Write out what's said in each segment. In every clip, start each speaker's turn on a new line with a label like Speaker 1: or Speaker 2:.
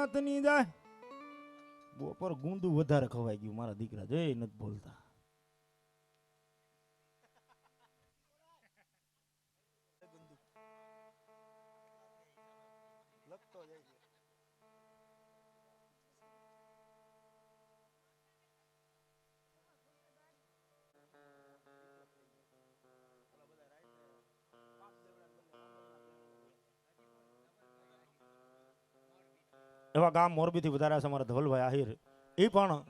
Speaker 1: નાતની જાય બપોર ગુંદુ વધારે ખવાઈ ગયું મારા દીકરા જય નથી બોલતા એવા ગામ મોરબીથી વધારે છે અમારા ધવલભાઈ આહિર એ પણ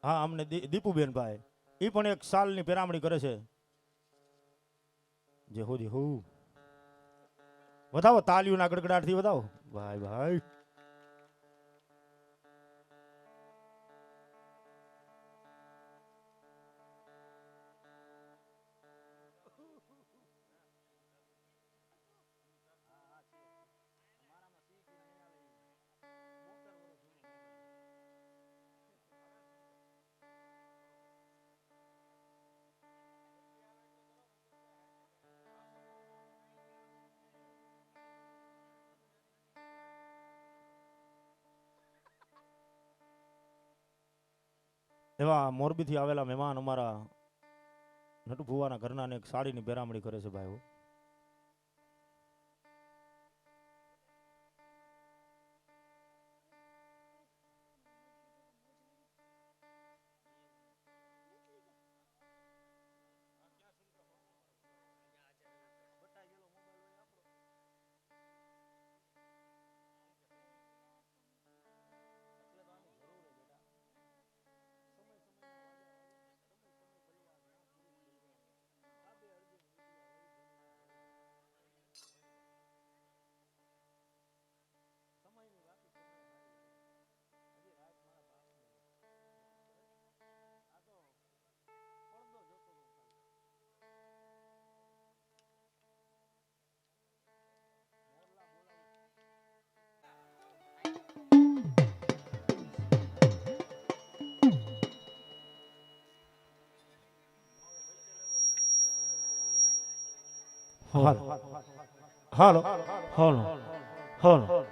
Speaker 1: હા અમને દીપુબેન ભાઈ એ પણ એક સાલની પેરામણી કરે છે જે હોજી હો વધાવો તાલીઓના ગડગડાટથી વધાવો ભાઈ ભાઈ એવા મોરબીથી આવેલા મહેમાન અમારા નટુ ભુવાના ઘરના એક સાડીની પેરામણી કરે છે ભાઈઓ હાલો હાલો હાલો હાલો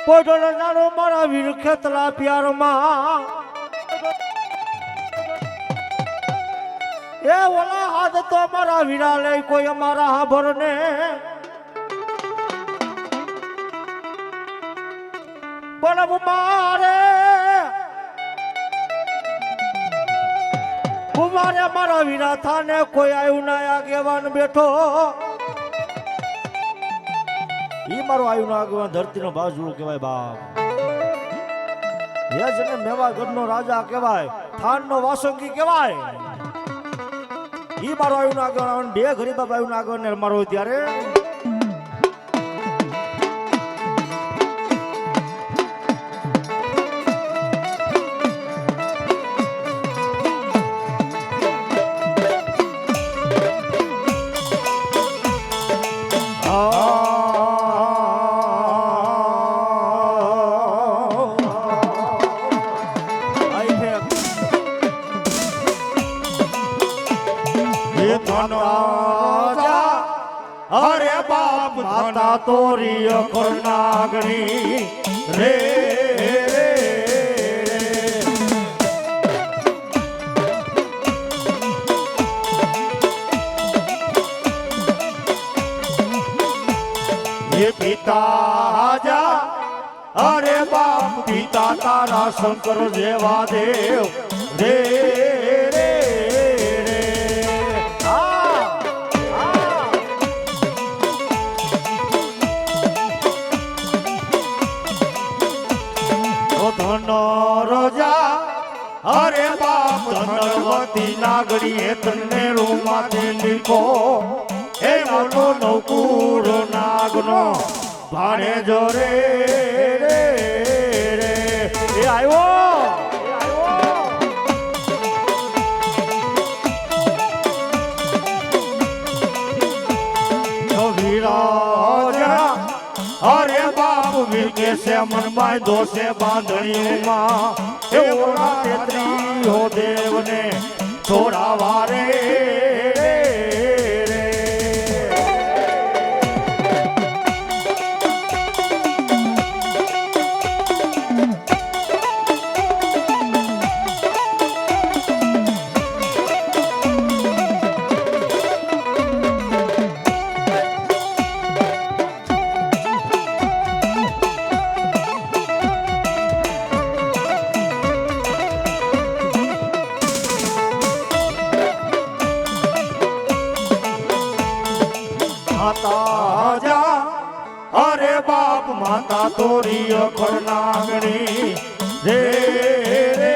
Speaker 1: પોટલો નાનો મારા વીર ખેતલા પ્યારમાં એ ઓલા હાથ તો મારા વીરા લઈ કોઈ અમારા હાભર ને પણ મારે મારા વીરા થાને કોઈ આવ્યું ના આગેવાન બેઠો ઈ મારો આવ્યું ના આગેવાન ધરતીનો બાજુ કહેવાય બાપ એ જેને મેવાગઢનો રાજા કહેવાય થાનનો વાસંગી કહેવાય ઈ મારો આવ્યું ના આગેવાન બે ગરીબ આવ્યું ના આગેવાન મારો ત્યારે અરે બાપ માતા તોરી કરનાગણી રે ये पिता જા અરે બાપ પિતા તારા શંકર જેવા દેવ રે રજા અરે બાપ ધનવતી નાગડી તને રૂમાથી લીખો એ મોટો નવકુર નાગનો ભાડે જોરે રે રે એ આવ્યો વીરા અરે બાપ વીકે છે મન બાંધો છે બાંધણીઓમાં એવો તેત્રી હો દેવને છોડાવા રે માતા જા અરે બાપ માતા તોરી અખર નાગણી રે રે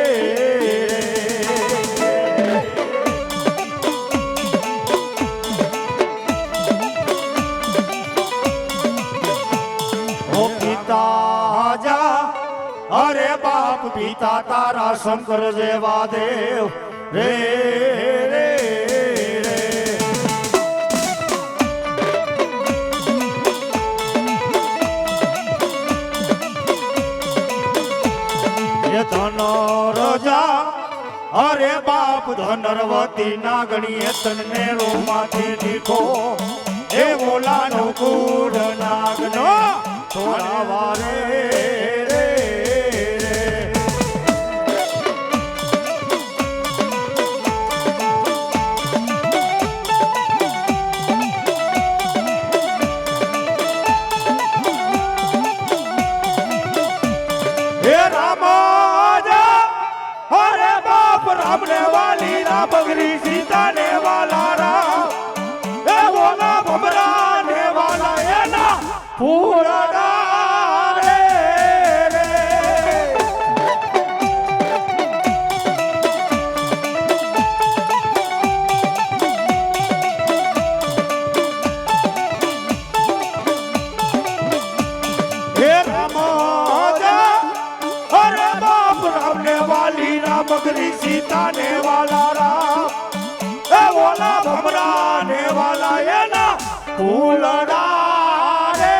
Speaker 1: ઓ પિતા જા અરે બાપ પિતા તારા શંકર જેવા દેવ રે રે ધન રજા અરે બાપ ધનરવતી નાગણીએ તને રોમાંથી દીઠો એ બોલાનો કુડ નાગનો છોડાવા રે रामने वाली राम बगरी सीता ने वाला राम ए बोला भमरा ने वाला ये ना पूरा रे रे हे राम अरे बाप रामने वाली राम बगरी सीता ने वाला राम ए बोला भमरा ने वाला ये ना फूलड़ा रे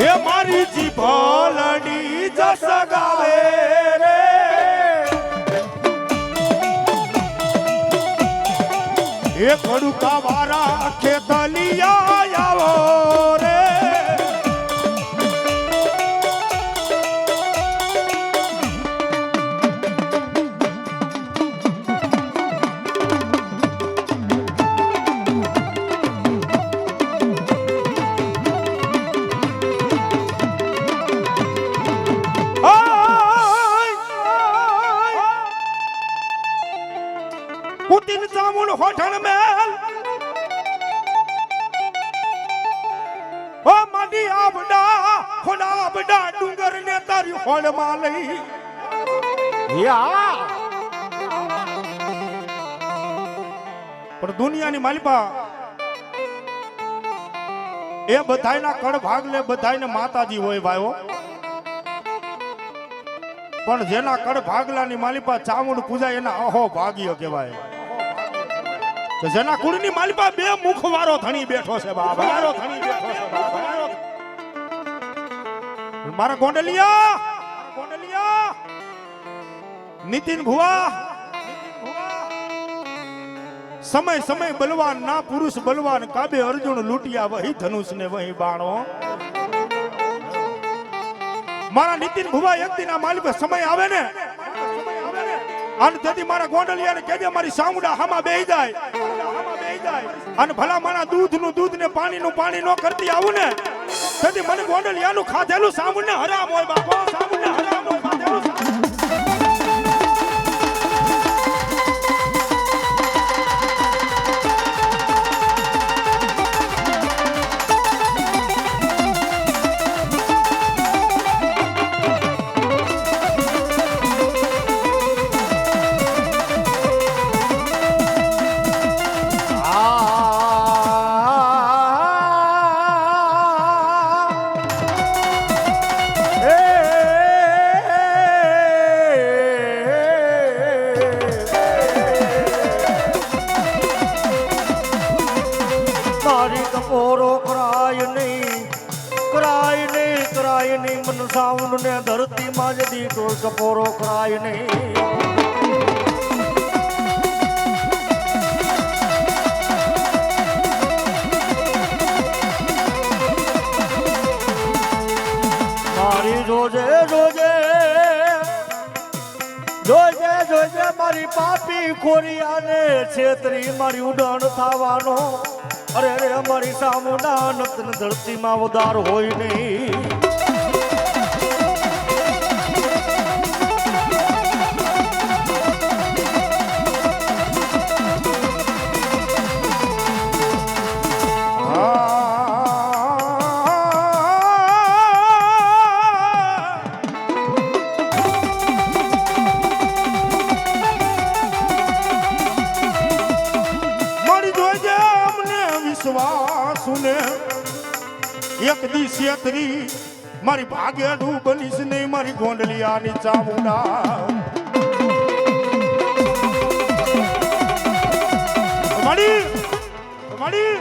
Speaker 1: ये मारी जी भोलड़ी जस गावे रे ये खड़ुका वारा खेतलिया आवो रे पुतिन जामुन होठन मेल ओ माडी आवडा होना आवडा डुंगर ने तारी होण मालई या पर दुनिया ની માલિપા એ બધાયના કડ ભાગ લે બધાયને માતાજી હોય ભાઈઓ પણ જેના કડ ભાગલાની માલિપા ચામુંડ પૂજા એના અહો ભાગ્ય કહેવાય તો જેના કુળની માલિપા બે મુખ વાળો ધણી બેઠો છે બાબા વાળો ધણી બેઠો છે બાબા મારા ગોંડલિયા નીતિન ભુવા સમય સમય બલવાન ના પુરુષ બલવાન કાબે અર્જુન લૂટિયા વહી ધનુષ ને વહી બાણો મારા નીતિન ભુવા એક દિન આ માલિપા સમય આવે ને અને તેથી મારા ગોંડલિયાને કહેજે મારી સામુડા હામાં બેહી જાય અને ભલા મારા દૂધનું દૂધ ને પાણીનું પાણી નો કરતી આવું ને તેથી મને ગોંડલિયાનું ખાધેલું સામુને હરામ હોય બાપો સામુને હરામ હોય ખાધેલું
Speaker 2: જદી ટોલ ટપોરો કરાય નહીં. મારી જોજે જોજે જોજે જોજે મારી પાપી ખોરિયાને છેતરી મારી ઉડાણ થવાનો. અરે રે અમારી સામુના નતન ધરતીમાં ઉદાર હોય નહીં.
Speaker 1: વિશ્વાસુને એક દી છેતરી મારી ભાગેડું બનીશ નહીં મારી ગોંડલિયાની ચામુંડા. મારી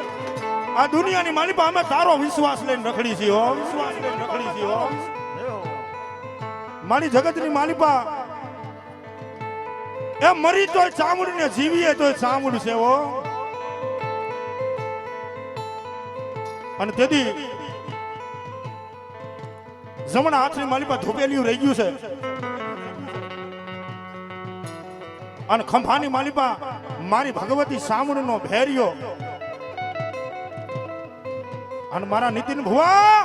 Speaker 1: આ દુનિયાની માલિપા અમે તારો વિશ્વાસ લઈને રખડી છીએ હો. વિશ્વાસ લઈને રખડી છીએ હો. મારી જગતની માલિપા એ મરી તોય ચામુંડ ને જીવીએ તોય ચામુંડ છે હો. અને તેથી જમણા હાથની માલિપા ધોપેલિયું રહી ગયું છે અને ખંભાની માલિપા મારી ભગવતી સામુંડનો ભેરિયો અને મારા નીતિન ભુવા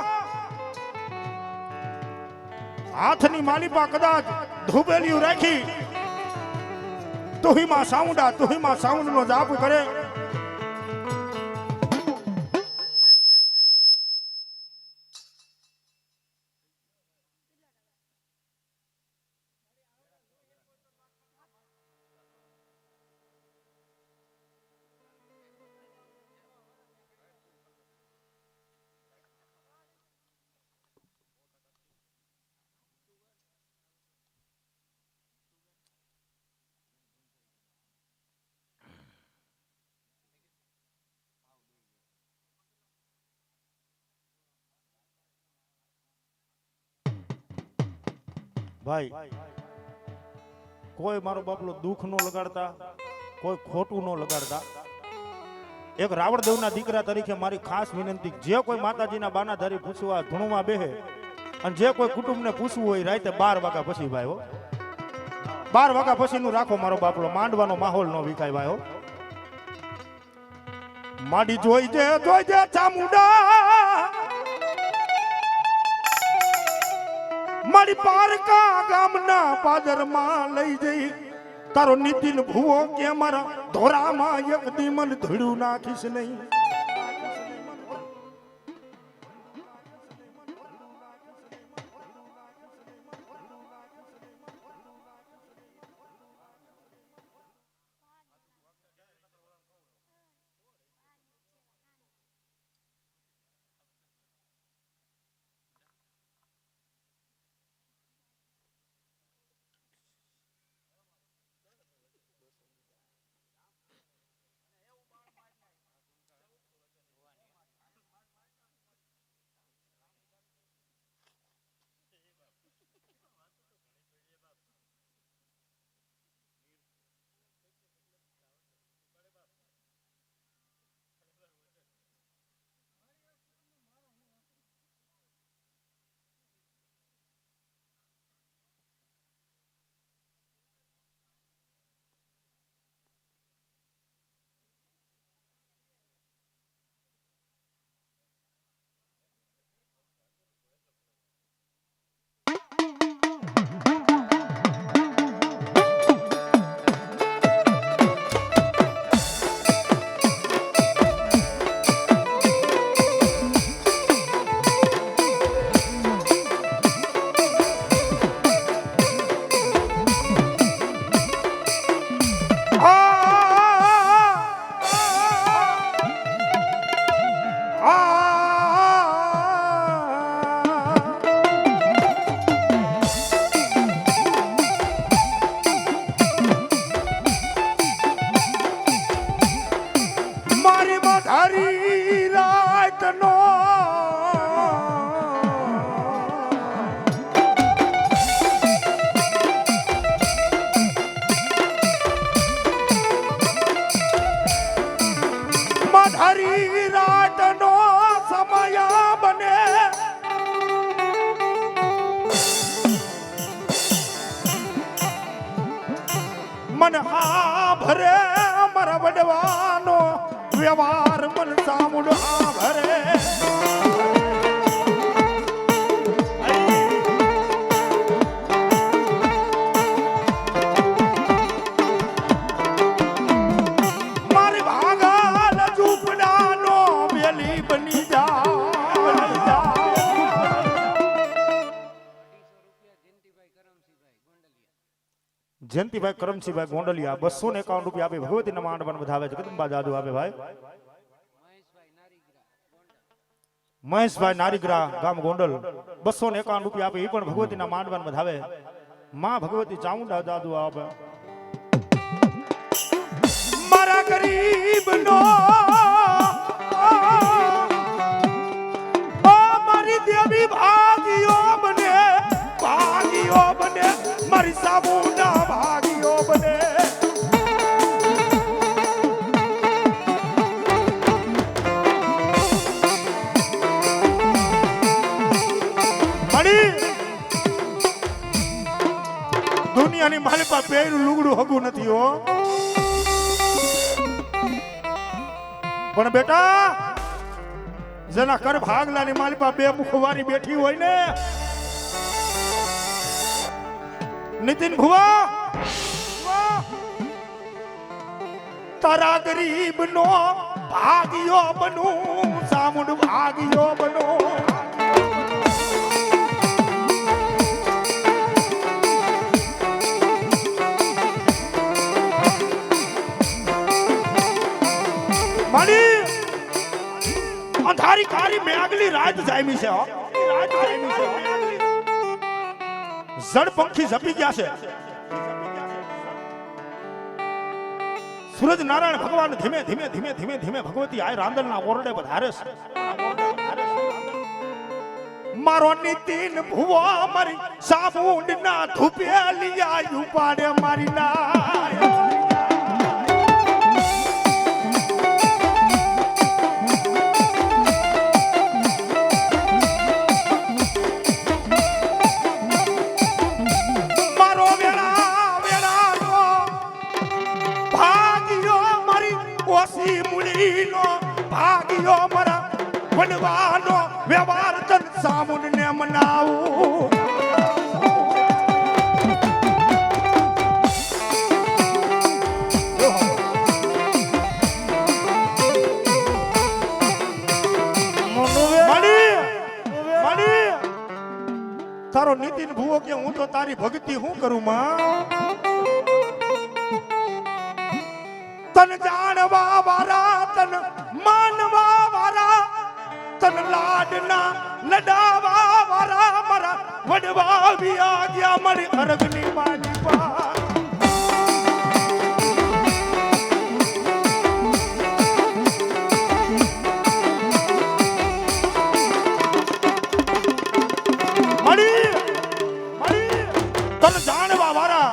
Speaker 1: હાથની માલિપા કદાચ ધોપેલિયું રાખી તુહીમાં સામુંડનો જાપ કરે. ભાઈ કોઈ મારો બાપલો દુઃખ નો લગાડતા, કોઈ ખોટું નો લગાડતા. એક રાવણદેવના દીકરા તરીકે મારી ખાસ વિનંતી, જે કોઈ માતાજીના બાના ધારી પૂછવા ધૂણમાં બેહે અને જે કોઈ કુટુંબને પૂછવું હોય રાતે 12 વાગ્યા પછી ભાઈ હો, 12 વાગ્યા પછીનું રાખો મારો બાપલો, માંડવાનો માહોલ નો વિકાય ભાઈ હો. માડી જોઈ જે ચામુંડા મારી પારકા ગામના પાદરમાં લઈ જઈ તારો નીતિન ભૂવો કે મારા ધોરામાં એક દી મન ધડું નાખીશ નહીં. મન હા ભરે મારા વડવાનો વ્યવહાર મન સામુડ હા ભરે મારી ભાગાલ ઝૂંપડાનો વેલી બની જા જયંતિભાઈ કરમસિંહભાઈ ગોંડલિયા 251 રૂપિયા આપે ભગવતીના માંડવાન વધાવે છે કદંબા જાદુ આપે ભાઈ મહેશભાઈ નારીગ્રા ગામ ગોંડલ 251 રૂપિયા આપે એ પણ ભગવતીના માંડવાન વધાવે માં ભગવતી ચામુંડા જાદુ આપે મારા ગરીબનો મારી દેવી ભાગ્યો બને મારી સામુંડા ભાગ્યો બને દુનિયાની મારી પાસે પહેરું લુગડું હગું નથી હો પણ બેટા જેના કર ભાગલાની મારી પાસે બે મુખવારી બેઠી હોય ને नितिन भुवा तारा गरीब नो भाग्यो बनू सामुंड भाग्यो बनो माली अंधारी कारी में अगली रात जायमी से हो रात जायमी से जड़ पंखी झपी गया છે सूरज नारायण भगवान धीमे धीमे धीमे धीमे धीमे भगवती आय रांदल ना ओरडे पधारे છે मारो नितिन भुवा मारी सामुंड ना धुपेलिया उपाड़े मारी ना ભાગ્યો મારા વનવાનો વ્યવહાર તન સામુંડ ને મનાવું તારો નીતિન ભુવો કે હું તો તારી ભક્તિ હું કરું માં તન જાણવા વાળા તન માનવા વાળા તન લાડના લડાવા વાળા મારા વડવા વિયા ગયા મારી અરગની માની પા તન જાણવા વાળા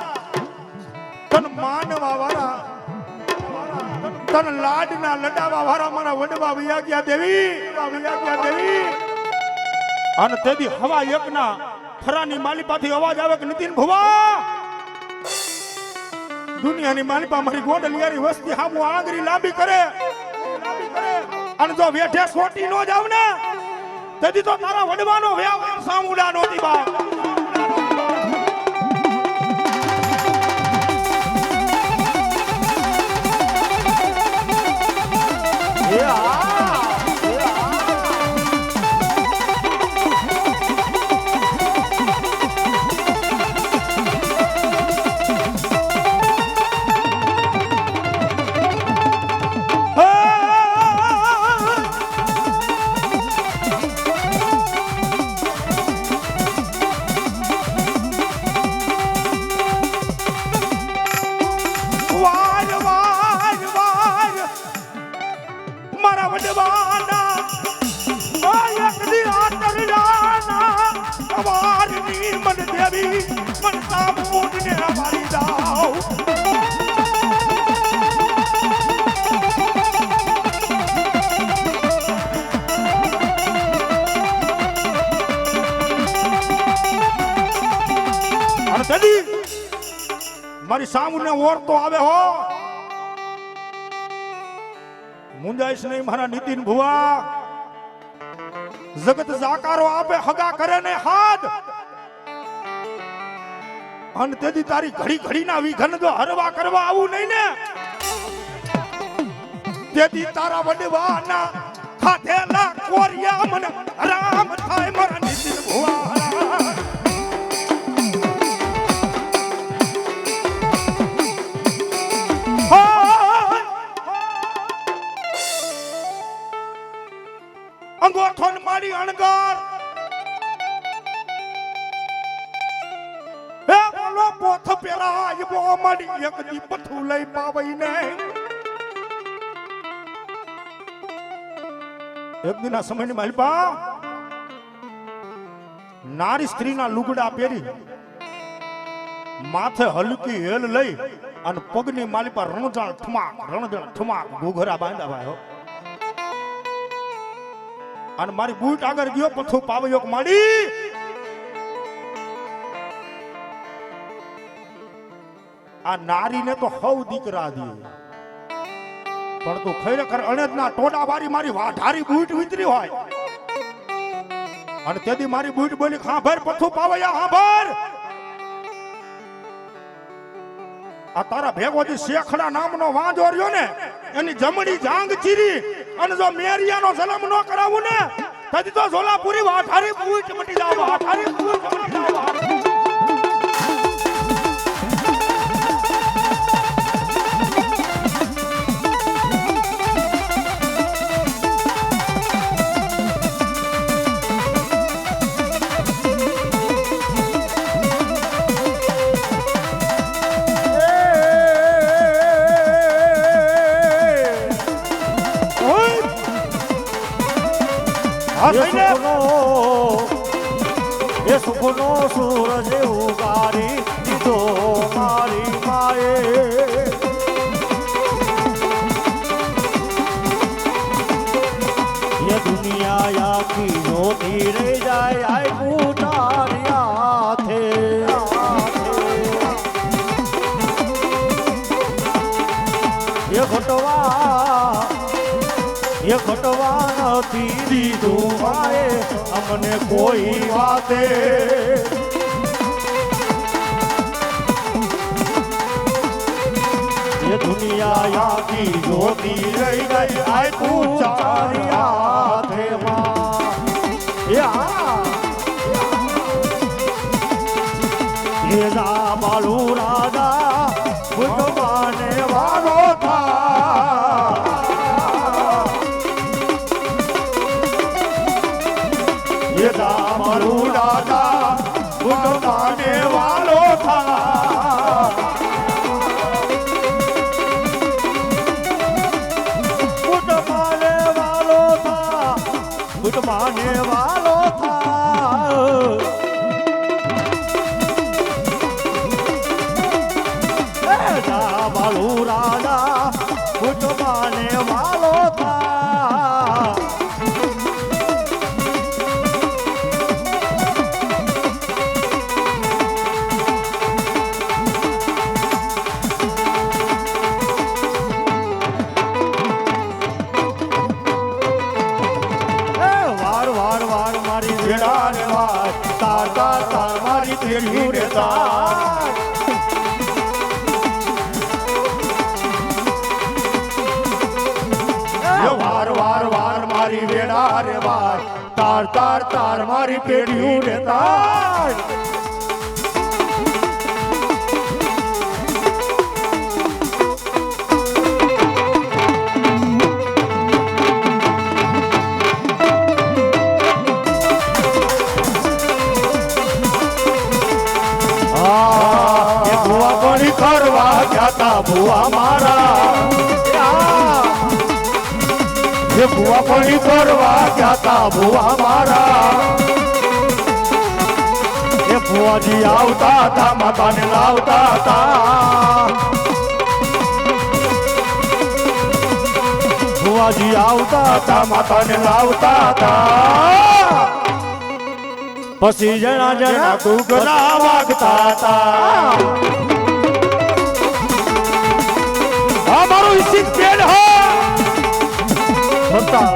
Speaker 1: તન માનવા વાળા તન લાડના લડાવા વાળા મારા વડવા વિયાગ્યા દેવી અને તેદી હવા એકના ફરાની માલિપાથી અવાજ આવે કે નીતિન ભુવા દુનિયાની માલિપા મારી ગોંડલિયાની વસ્તી હામુ આંગળી લાંબી કરે અને જો વેઠે સોટી નો જાવ ને તેદી તો તારા વડવાનો વ્યવહાર સામુડા નોતી બા મારી સામુને ઓરતો આવે હો. મુંજાઈશ નહીં મારા નીતિન ભુવા. જગત જાકારો આપે હગા કરે ને હાથ. અને તેથી તારી ઘડી ઘડીના વિઘન જો હરવા કરવા આવું નહીં ને, તેથી તારા વડવાના ખાધેલા કોરિયા મને હરામ થાય મારા નીતિન ભુવા. અંગોઠોન મારી અણગાર હે બોલો પોથ પેરા આજ બો મારી એક દી પથું લઈ પાવઈ ને. એક દિના સમયની માલપા નારી સ્ત્રીના લુગડા પહેરી માથે હલકી હેલ લઈ અને પગની માલપા રણજાળ ઠમાક ઘૂઘરા બાંધા હો. અને મારી બૂટ આગળ ગયો પથ્થુ પાવયો માડી. આ નારીને તો હવ દીકરા દે, પણ તું ખરેખર અણેજના ટોડા વાળી મારી વાઢારી બૂટ વિતરી હોય. અને તેથી મારી બૂટ બોલી હાંભર પથ્થુ પાવયા હાંભર. આ તારા ભેગો જે શેખડા નામનો વાંજો રહ્યો ને, એની જમણી જાંગ ચીરી અને જો મેરિયાનો સલામ ન કરાવું ને, તેથી તો ઝોલાપુરી વાઠારી બૂટ મટી જાવ. વાઠારી બૂટ મટી જાવ.
Speaker 2: એ સુખનો સૂરજ ઉગારી દીધો મારી માએ. એ દુનિયા આખી જોતી રહી જાય આય પૂતારી હાથે. એ ઘટવા નથી દીધું માએ અમને કોઈ વાતે. એ દુનિયા આખી જોતી રહી ગઈ આય પૂતારી હાથે માં. એ જા બાલુ રાજા ભગવાને વાલો થા. એ જા બાલુ રાજા ભગવાને વાલો થા. ભગવાને વાલો થા. ભગવાને વાલો થા. બાલુ રાજા ભગવાને વાલો થા. વાર વાર વાર મારી ભેડા ને વાર તાર તાર તાર મારી ભેડી રે તાર. વાર વાર વાર મારી વેડા રે વાર તાર તાર તાર મારી પેઢીઓ રે તાર. એ ભુવા કોણી કરવા ગયા તા ભુવા મારા. એ ભુવા પડી કરવા ગયા તા ભુવા મારા. એ ભુવાજી આવતા હતા માતાને લાવતા હતા. ભુવાજી આવતા હતા માતાને લાવતા હતા. પછી જણા જણા ઘૂઘરા વાગતા હતા.
Speaker 1: નિશ્ચિત કેડ હા
Speaker 2: હતા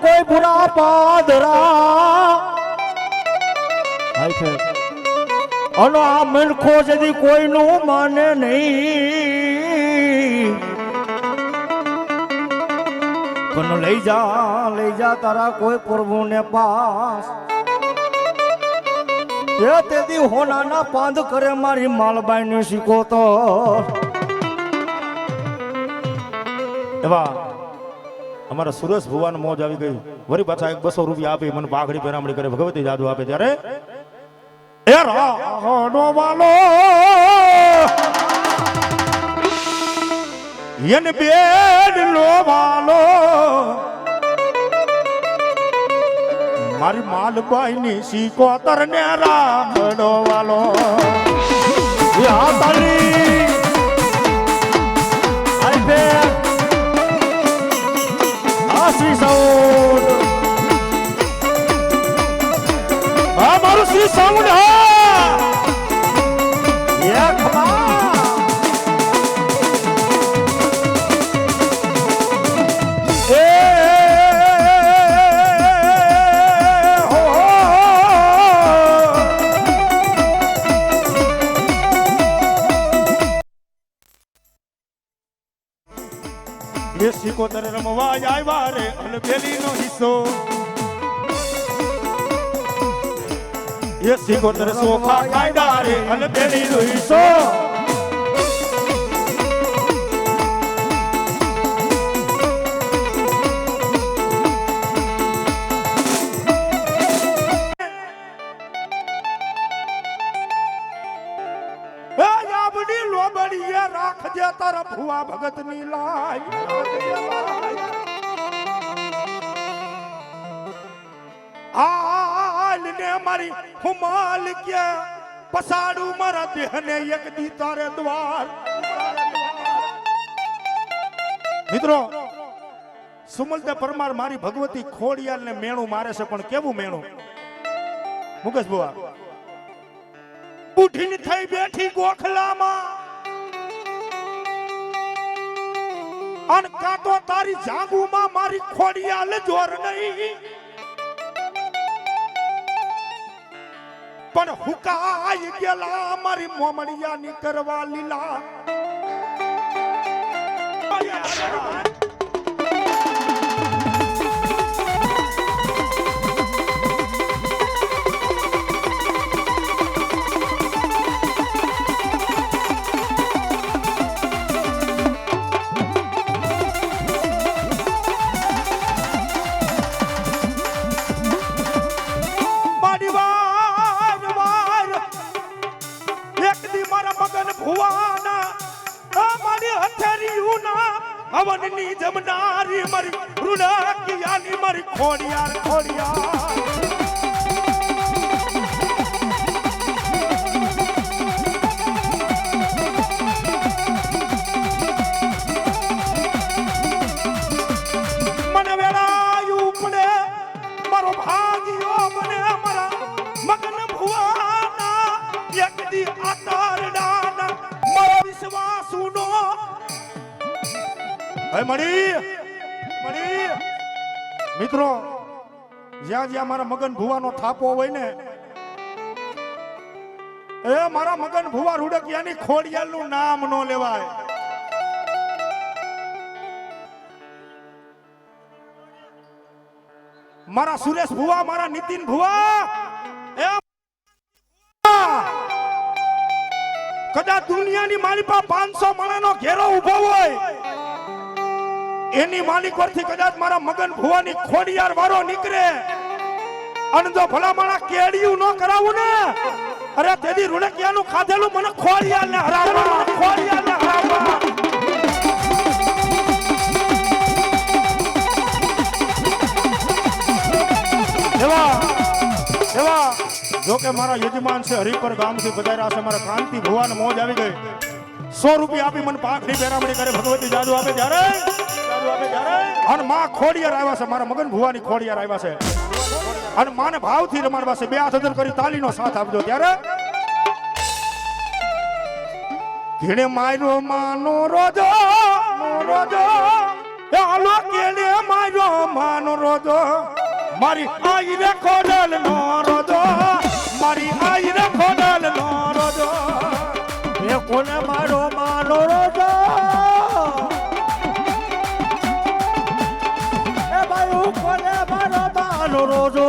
Speaker 2: કોઈ બુરા પાદરા અનો આ મનખો જદી કોઈનું માને નહીં પણ લઈ જા તારા કોઈ પ્રભુને પાસ એ તેથી હોનાના પાંદ કરે મારી માલબાઈની શીખો તો
Speaker 1: એવા અમારા સુરેશ ભુવન મોજ આવી ગઈ વરી પાછા 200 રૂપિયા આપી મને પાઘડી પેરામણી કરે ભગવતી જાદુ આપે ત્યારે એ રાહનો વાલો યન બેડ લો વાલો મારી માલબાઈ ની શીકોતર ને રાહનો વાલો
Speaker 2: યા તાલી આઈ બે શ્રી સાઉન્ડ
Speaker 1: આ મારું શ્રી સાઉન્ડ હા
Speaker 2: યે ખમા
Speaker 1: એ હો એ શીકોતર રમવા આવ્યા રે અલબેલી નો હિસ્સો એ શીકોતર સોફા કાયદા રે અલબેલી નો હિસ્સો રાખજે તારા ભુવા ભગત ની લાય હાલ ને મારી હુમાલ કે પસાડું મારા દેહ ને એક દી તારે દ્વાર મિત્રો સુમલદે પરમાર મારી ભગવતી ખોડિયાલ ને મેણું મારે છે પણ કેવું મેણું મુકેશ બુઆ ઉઠીને થઈ બેઠી ગોખલામાં અન કાતો તારી જાંગુમાં મારી ખોડિયાલ જોર નહીં પણ હુકાઈ ગયેલા મારી મોમડિયા ની કરવા લીલા હવનની જમનારી મારી રૂડાકિયાની મારી ખોડિયાર ખોડિયાર મને વેળાયું પડે મારો ભાગ્યો બને મારા મગન ભુવાના એક દી આતારડાના મારા વિશ્વાસુનો મળી મિત્રો જ્યાં જ્યાં મારા મગન ભુવાનો થાપો હોય ને એ મારા મગન ભુવા રૂડકિયાની ખોડિયાલ નું નામ નો લેવાય મારા સુરેશ ભુવા મારા નીતિન ભુવા એ કદાચ દુનિયાની મારી પાસે 500 માણાનો ઘેરો ઉભો હોય એની માલિક પરથી કદાચ મારા મગન ભુવાની ખોડિયાર વારો નીકળે અને જો ભલા માણા કેડિયું ન કરાવું ને અરે તેદી રૂડકિયાનું ખાધેલું મને ખોડિયાર ને હરાવવા ખોડિયાર ને હરાવવા એવા જો કે મારા યજમાન છે હરિપર ગામથી પધાર્યા છે મારા કાંતિ ભુવાને મોજ આવી ગઈ 100 રૂપિયા આપી મને પાઘડી પહેરામણી કરે ભગવતી જાદુ આપે ત્યારે અને માં ખોડિયાર આવ્યા છે મારા મગન ભુવાની ખોડિયાર આવ્યા છે અને માને ભાવથી રમાડવા છે 2 હાથ અદર કરી તાલીનો સાથ આપજો ત્યારે ઘીણે માર્યો માનો રોજો એ આલો કેલે માર્યો માનો રોજો મારી આઈ રે ખોડલ નો રોજો મારી આઈ રે ખોડલ નો રોજો
Speaker 2: એ કોને મારો માનો રોજો એ ભાઈ કોને મારો માનો રોજો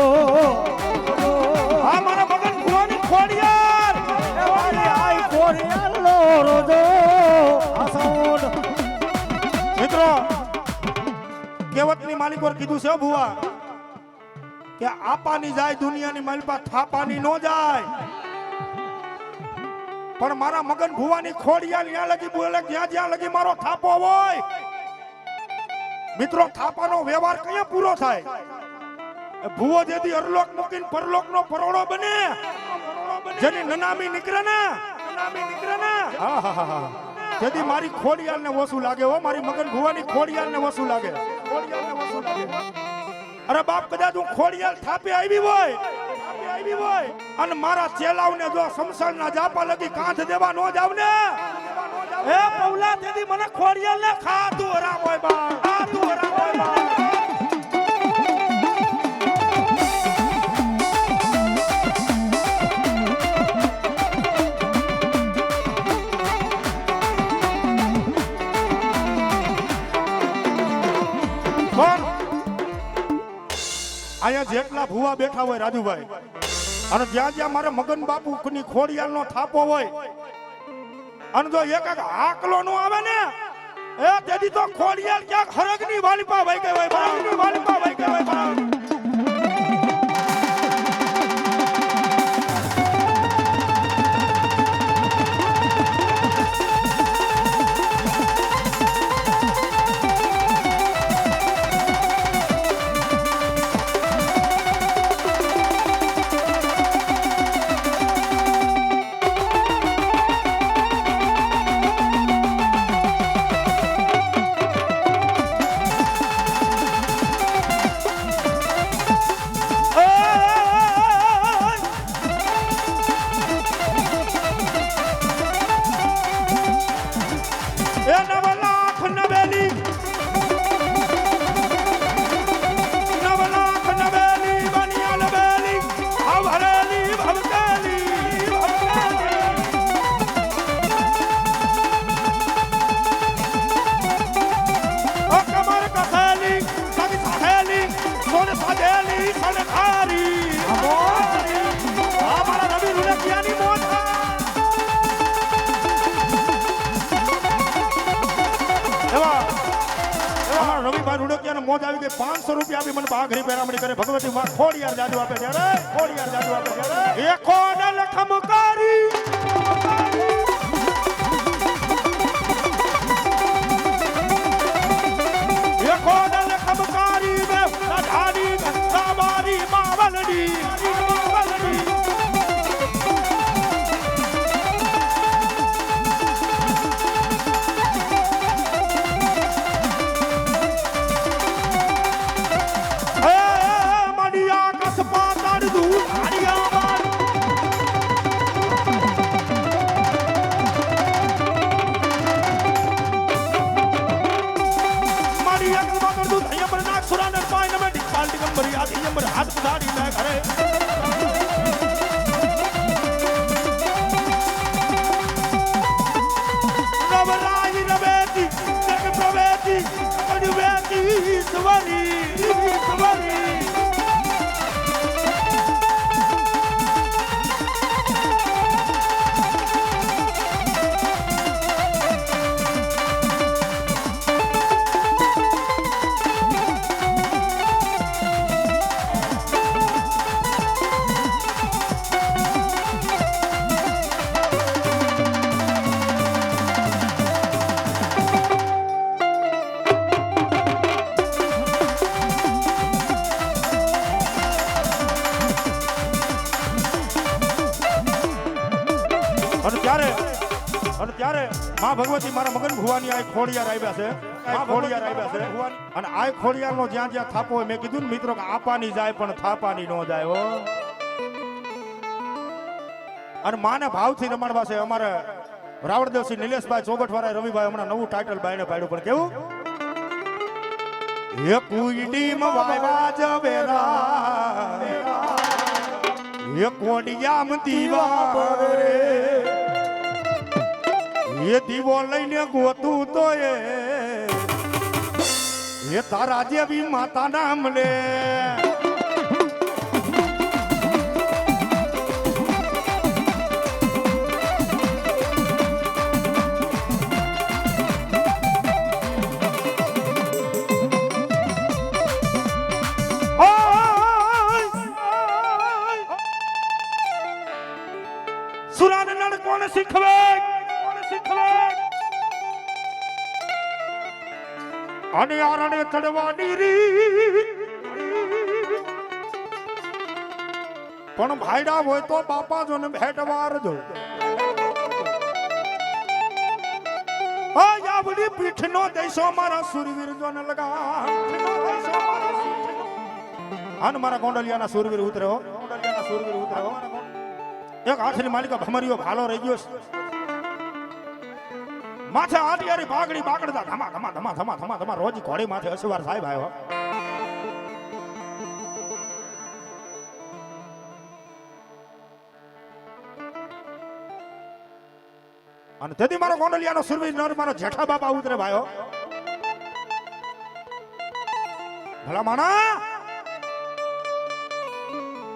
Speaker 1: આ મારા મગન ભુવાની ખોડિયાર
Speaker 2: એ મારી આઈ ખોડિયાર નો રોજો આ સાઉન્ડ
Speaker 1: મિત્રો કેવતની માલિકોર કીધું છે ભુવા કે આપાની જાય દુનિયાની માલપા થાપાની નો જાય પણ મારા મગન ભુવાની ખોડિયાર ત્યાં લગી બોલે જ્યાં લગી મારો થાપો હોય મિત્રો થાપાનો વ્યવહાર કયા પૂરો થાય ભુવો જેથી અરલોક મૂકીને પરલોકનો પરોળો બને જેની નનામી નીકળે ને જેથી મારી ખોડિયારને વસુ લાગે હો મારી મગન ભુવાની ખોડિયારને વસુ લાગે અરે બાપ કદાચ હું ખોડિયાર થાપે આવી હોય અને મારા ચેલાવને જો સમસણના જાપા લગી કાંધ દેવા નો જાવ ને એ પૌલા તેથી મને ખોડિયારને ખાતું હરામ હોય બા ખાતું હરામ હોય બા અહીંયા જેટલા ભુવા બેઠા હોય રાજુભાઈ અને જ્યાં મારે મગન બાપુ ની ખોડિયારનો થાપો હોય અને જો એક આકલો નો આવે ને એ તેથી તો ખોડિયાર ક્યાંક હરગની વાલીપા વઈ ગઈ હોય હરગની વાલીપા વઈ ગઈ હોય મોજ આવી ગઈ 500 રૂપિયા આપી મને પાઘડી પહેરામણી કરે ભગવતી માં ખોડિયાર જાદુ આપે ત્યારે ખોડિયાર જાદુ આપે ત્યારે એ ખોડલ ખમકારી એ ખોડલ ખમકારી મે સાધારી સાબારી માવલડી અને ત્યારે માં ભગવતી મારા મગન ભુવાની આ ખોડિયાર આવ્યા છે અને આ ખોડિયારનો જ્યાં જ્યાં થાપો હોય મેં કીધું ને મિત્રો કે આપાની જાય પણ થાપાની ન જાય હો અને માને ભાવથી રમાડવા છે અમારે રાવણદેવસિંહ નિલેશભાઈ ચોગઠવાળા રવિભાઈ હમણાં નવું ટાઇટલ બાયને પાડ્યું પણ કેવું એ કુઈડીમ વાયવા જવેરા એ કોડિયામ દીવા રે એ દીવો લઈને ગોતું તો એ તારા જેવી માતા નામ લે સુરાન નળ કોણ શીખવે અને આરણે ચડવાની રીત પણ ભાઈડા હોય તો બાપા જો ને ભેટવાર જો આવડી પીઠનો દેશો મારા સુરવીર જો ને લગા આન મારા ગોંડલિયાના સુરવીર ઉતર્યો એક હાથની માલિકા ભમરીઓ ભાલો રહી ગયો માથે આટિયારી પાઘડી બાકડતા ધમા રોજ ઘોડી માથે અસવાર સાહેબ આવ્યો અને તેથી મારો ગોંડલિયાનો સુરવીર નર મારો જેઠા બાપા ઉતરે ભાઈઓ ભલા માણા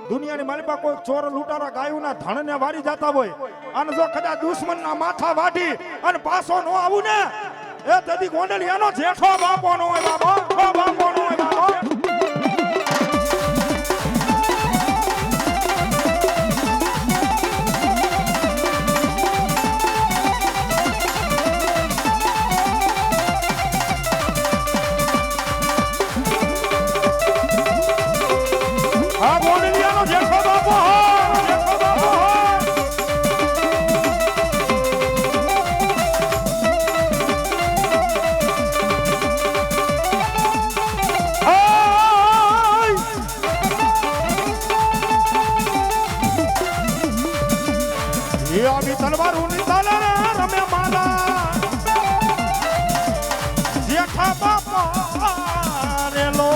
Speaker 1: દુનિયાની માલિકા કોઈ ચોર લૂંટારા ગાયોના ધણને વારી જતા હોય અને જો કદાચ દુશ્મનના માથા વાઢી અને પાછો નો આવું ને એ તેથી ગોંડલિયાનો જેઠો બાપો નો હોય બાપો તલવારું ચાલે રમે મારા જેઠા બાપા રેલો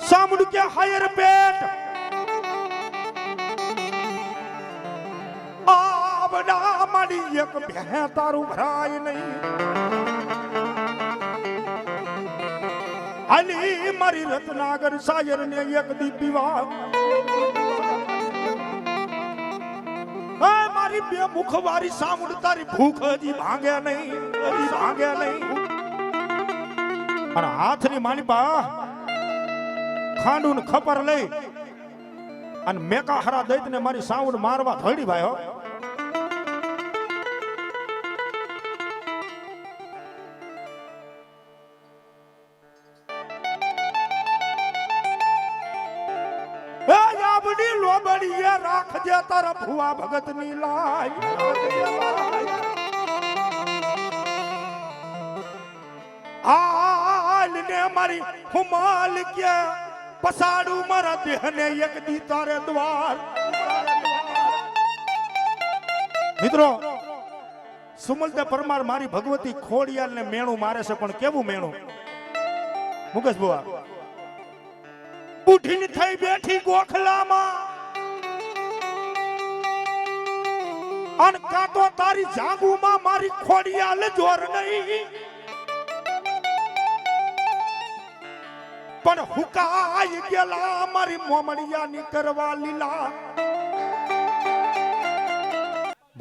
Speaker 1: સામુડ કે હાયર પેટ આવડા માડી એક ભે તારું ભરાય નહીં આલી મારી રત્નાગર સાયર ને એક દી પીવા મારી બે મુખવારી સામુડ તારી ભૂખ હજી ભાંગે નહીં અને હાથની માની પા ખાંડું ખપર લઈ અને મેકા હરા દૈત ને મારી સાઉન્ડ મારવા ધોડી ભાઈ હો એ યાબડી લોબડી એ રાખજે તારા ભુવા ભગત ની લાય હાલ ને મારી હુમાલ કે પસાડું મારા દેહને એક દી તારે દ્વાર મિત્રો સુમલતા પરમાર મારી ભગવતી ખોડિયાર ને મેણું મારે છે પણ કેવું મેણું મુકેશ બુઆ ઉઠીને થઈ બેઠી ગોખલામાં અન કાતો તારી જાગુમાં મારી ખોડિયાલ જોર નહીં પણ હુકાઈ ગયેલા મારી મોમડિયા ની કરવા લીલા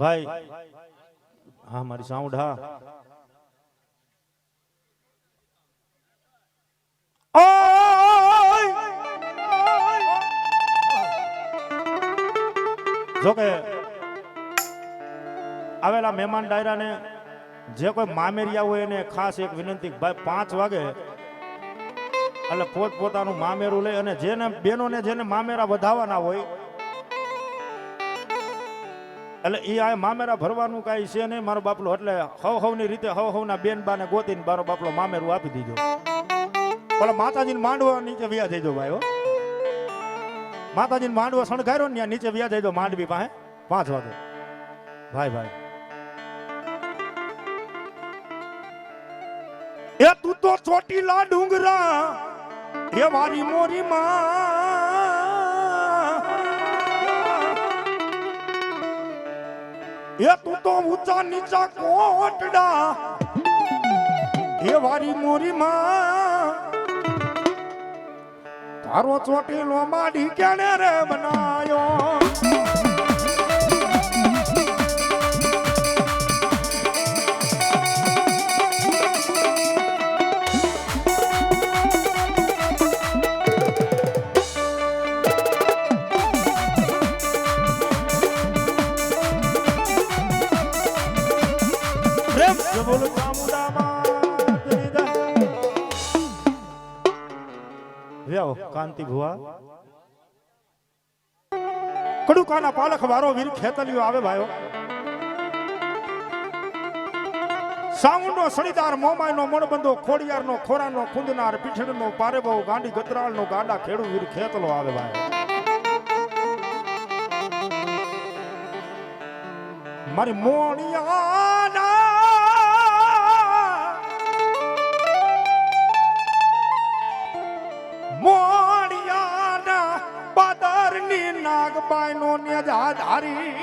Speaker 1: ભાઈ હા મારી સાઉન્ડ હા જોકે આવેલા મહેમાન ડાયરાને જે કોઈ મામેરિયા હોય એને ખાસ એક વિનંતી ભાઈ 5 વાગે એટલે પોતાનું મામેરું લઈ અને જેને બેનોને જેને મામેરા વધાવવાના હોય એટલે એ આ મામેરા ભરવાનું કાંઈ છે નહીં મારો બાપલો એટલે હવની રીતે હવના બેન બાને ગોતીને મારો બાપલો મામેરું આપી દીધો પણ માતાજીને માંડવા નીચે વ્યા જઈજો ભાઈ હો માતાજીને માંડવો શણગાર્યો ને નીચે વ્યા જઈજો માંડવી પાસે 5 વાગે ભાઈ ભાઈ એ તું તો ચોટીલા ડુંગરા એ મારી મોરી માં એ તું તો ઊંચા નીચા કોટડા એ વારી મોરી માં તારો ચોટીલો માડી કેને રે બનાયો બોલો ચામુંડામાં કાંતિ ભુવા કડુકાના પાલખ વારો વીર ખેતલિયો આવે ભાઈઓ સાઉન્ડનો સણીદાર મોમાયનો મણબંધો ખોડિયારનો ખોરાનો ખુંદનાર પીઠડનો પારેબો ગાંડી ગતરાળનો ગાંડા ખેડુ વીર ખેતલો આવે ભાઈ મારી મોણિયાના મોણિયાના પાદરની નાગબાઈનો નેજાધારી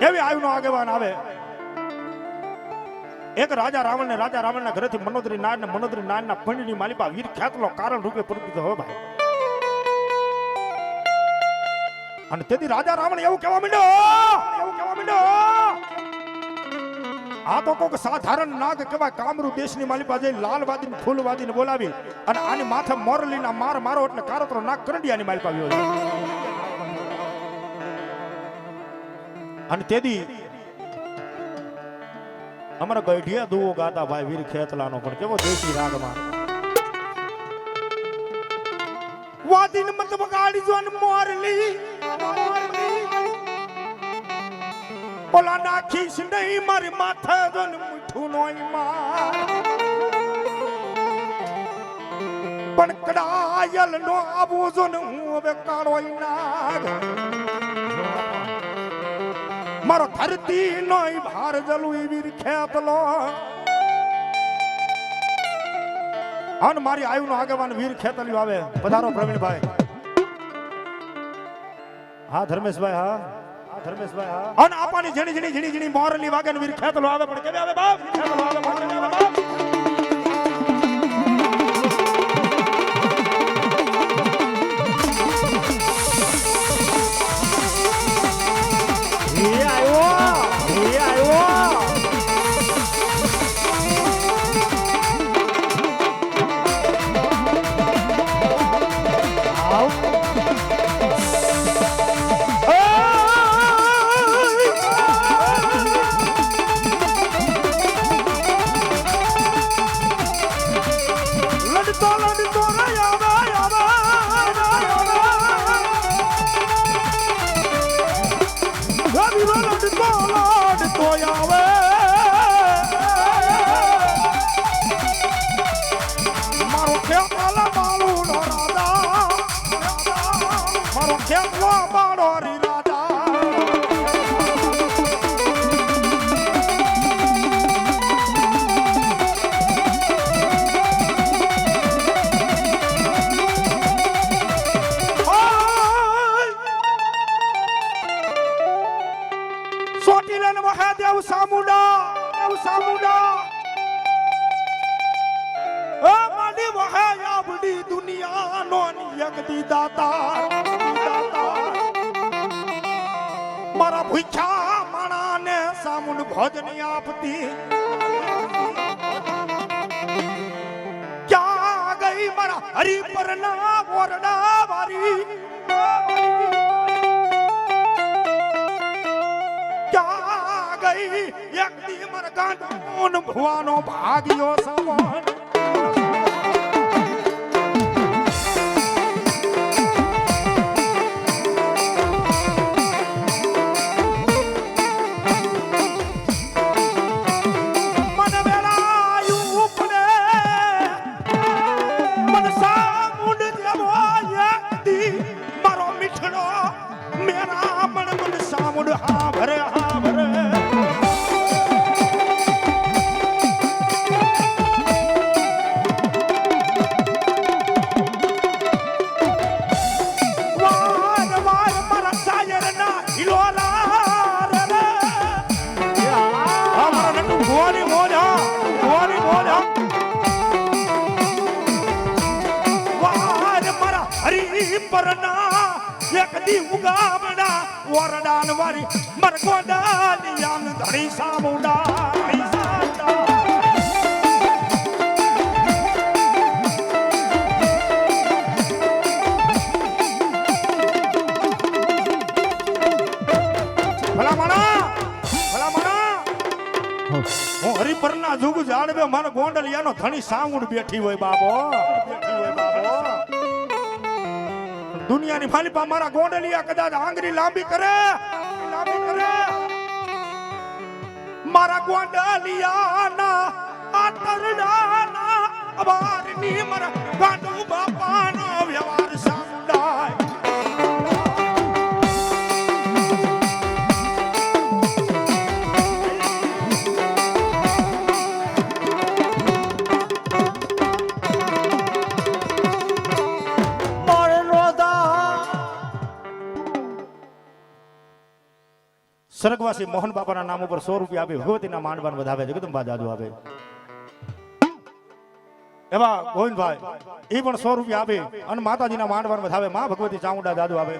Speaker 1: એવી આયુનો આગેવાન આવે એક રાજા રાવણના ઘરેથી મનોદરી નારના પંડની માલિપા વીર ખ્યાતલો કારણ રૂપે પરિચિત હોય ભાઈ અને તેથી રાજા રાવણ એવું કહેવા માંડ્યો આ તો કોક સાધારણ નાગ કહેવાય કામરૂ દેશની માલિપા જઈ લાલવાદીને ફૂલવાદીને બોલાવી અને આની માથે મોરલીના મારો એટલે કારતરો નાગ કરંડિયાની માલિપા આવ્યો અને તેથી અમારા ગઢિયા દુઓ ગાતા ભાઈ વીર ખેતલાનો પણ કેવો દેશી રાગમાં વાદીન મત બગાડી જો ને મોરલી ઓલા નાખીશ નહીં મારી માથે જો ને મીઠું નોય માર પણ કડાયલ નો આવું જો ને હું હવે કાળોય નાગ મારો ધરતી નોય ભાર જલું વીર ખેતલો અને મારી આયુનો આગેવાન વીર ખેતલિયો આવે પધારો પ્રવીણભાઈ હા ધર્મેશભાઈ હા ધર્મેશભાઈ હા અને આપાની ઝીણી મોરલી વાગે વીર ખેતલો આવે પણ કેવે આવે બાપ ખેતલો આવે મોરલી આવે બાપ દુનિયા નો યગદી દાતા ભૂખ્યા માણાને સામુંડ ભોજન આપતી ક્યાં ગઈ મારા હરિપરના ઓરડા વારી ક્યાં ગઈ એક દી મારા ગાંઠોન ભુવાનો ભાગ્યો સમાન એક દી ઉગામડા વરડાન વારી મરગોડાની યાન ધણી સામુંડા હું હરિપરના જુગ જાડવે મારા ગોંડલિયાનો ધણી સામુંડ બેઠી હોય બાબો દુનિયાની માલિપા મારા ગોંડલિયા કદાચ આંગળી લાંબી કરે મારા ગોંડલિયાના આતરડાના અવારની મારા ગાંડુ બાપાનો વ્યવહાર સાંભળાય સ્વર્ગવાસી મોહન બાપાના નામ ઉપર 100 રૂપિયા આપે ભગવતીના માંડવાન વધાવે જગદંબા દાદુ આપે એવા ગોવિંદભાઈ એ પણ 100 રૂપિયા આપે અને માતાજીના માંડવાન વધાવે માં ભગવતી ચામુંડા દાદુ આપે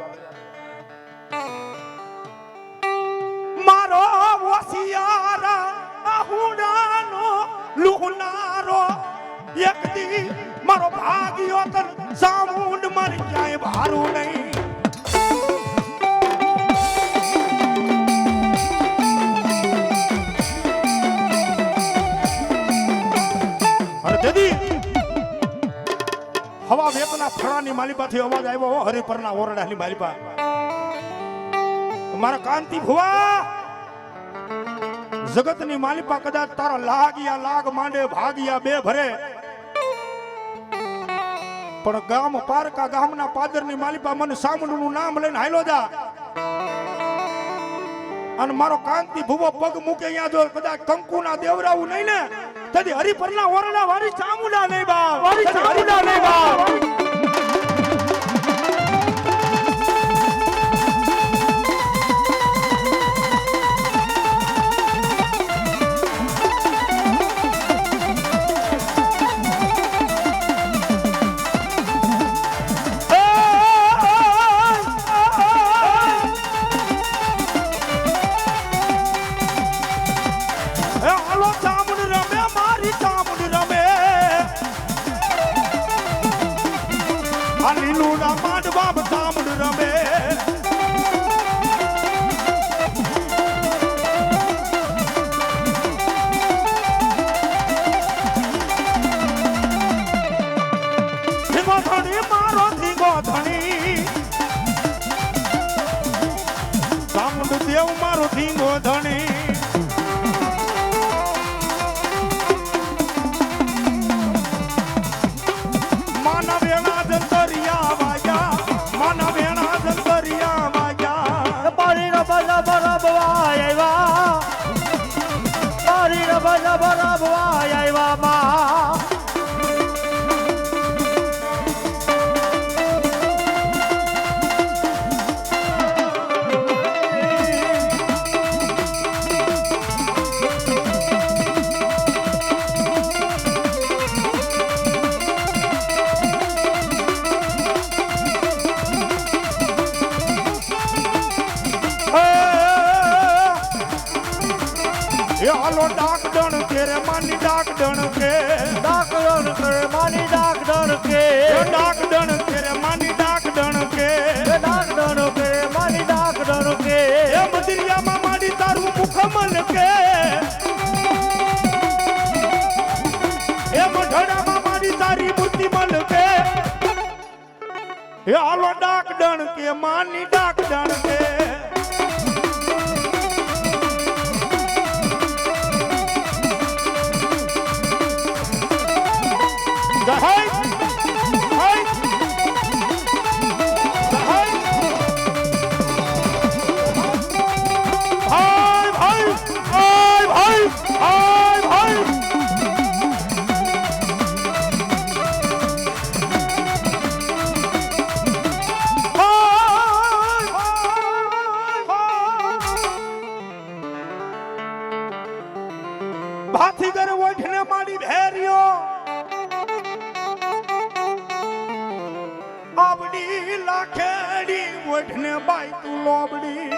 Speaker 1: મારો વસિયારા આહુડાનો લુહનારો એક દી મારો ભાગ્યો તન ચામુંડ મારી ક્યાંય ભારું નહીં હવા વેતના ફળાની માલિપાથી અવાજ આવ્યો હરિપરના ઓરડાની માલિપા મારા કાંતિ ભુવા જગતની માલિપા કદાચ તારા લાગિયા લાગ માંડે ભાગિયા બે ભરે પણ ગામ પારકા ગામના પાદરની માલિપા મને સામુંડનું નામ લઈને હાલો જા અને મારો કાંતિ ભુવો પગ મૂકે અહીંયા જો કદાચ કંકુના દેવરાવું નહીં ને તદી હરિપરના ઓરડા વારી ચામુંડા નહીં બા વારી ચામુંડા નહીં બા લીલુડા માંડવા ચામુંડ રમે ધીમો ધણી મારો ધીમો ધણી ચામુંડ દેવ મારો ધીમો ધણી એ હાલો ડાક ડણ કે રે માની ડાક ડણ કે
Speaker 2: ડાકડણ કરે મારી ડાકડણ કે
Speaker 1: એ ડાક ડણ કે રે માની ડાક ડણ કે
Speaker 2: ડાકડણ કે મારી ડાકડણ કે
Speaker 1: એ મદિરિયામાં માડી તારું મુખમન કે એ મઢડામાં માડી તારી મૂર્તિ મન કે એ હાલો ડાક ડણ કે માની ડાક ડણ કે ભાતીગર ઓઢને માડી ભેરિયો આવડી લાખેડી ઓઢને બાઈ તું લોબડી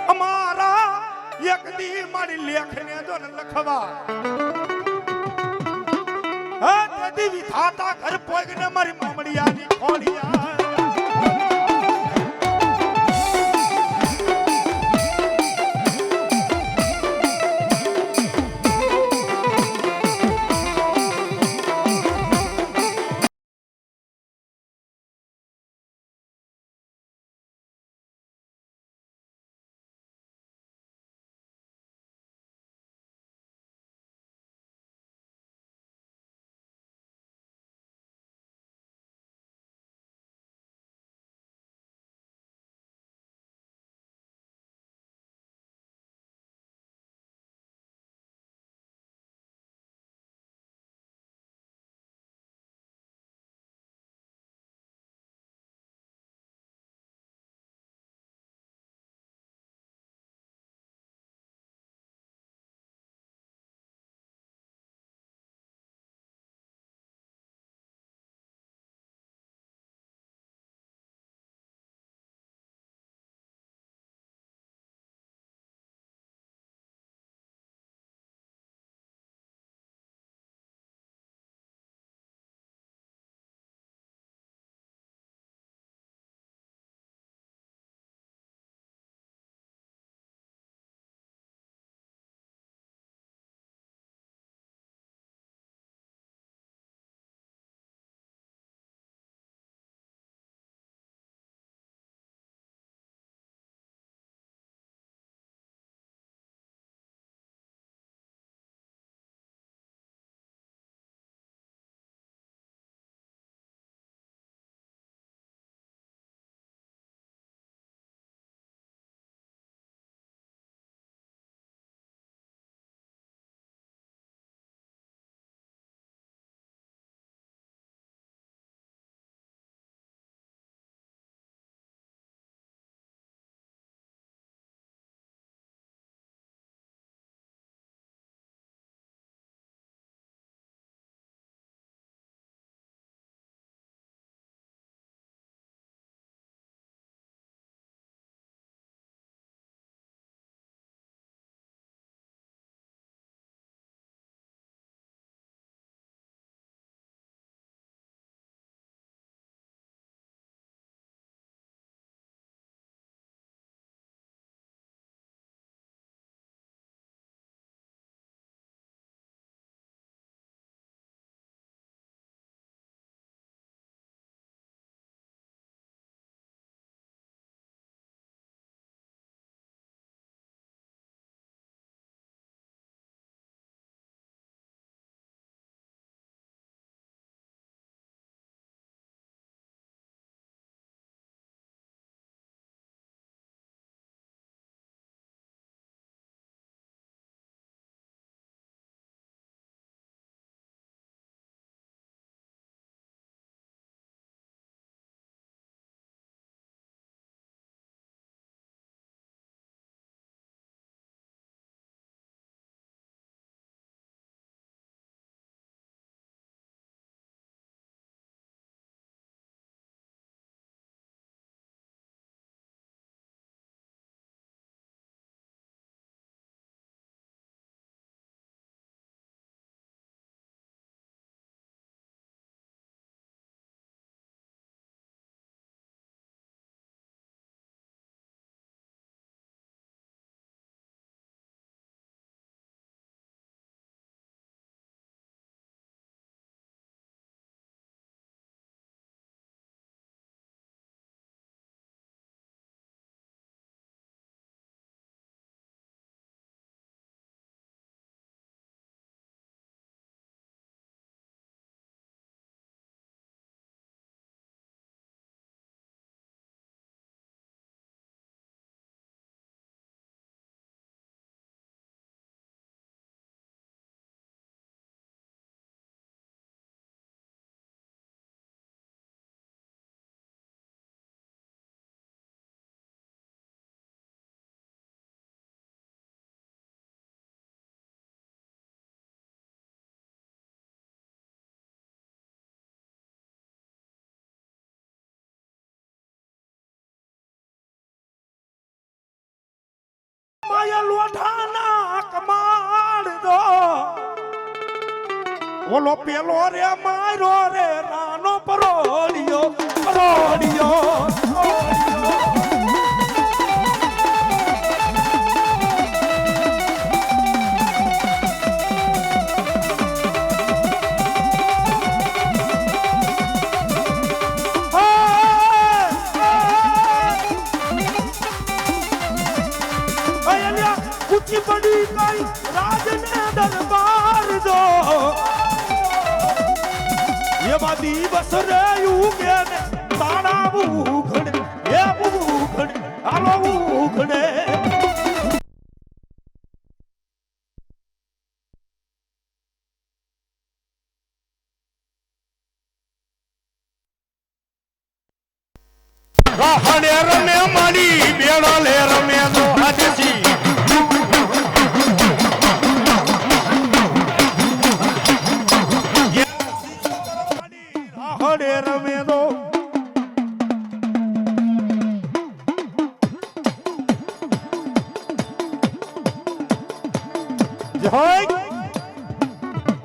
Speaker 1: અમારા એક દી મારી લેખને જો ને લખવા હા તે દી થાતા ઘર પોગને મારી મામડિયાની ખોડિયા એ લોઢાના કમાડ દો ઓલો પેલો રે મારો રે રાનો પરોડિયો પરોડિયો ઊંચી પડી ગઈ રાજને દરબાર દો એમાં દિવસ રે ઉગે ને તારા ઉઘડે એ ઉઘડે હાલો ઉઘડે રાહડે રમે મારી બેડો લે રમે તો હાથથી રાહડે રમે તો જય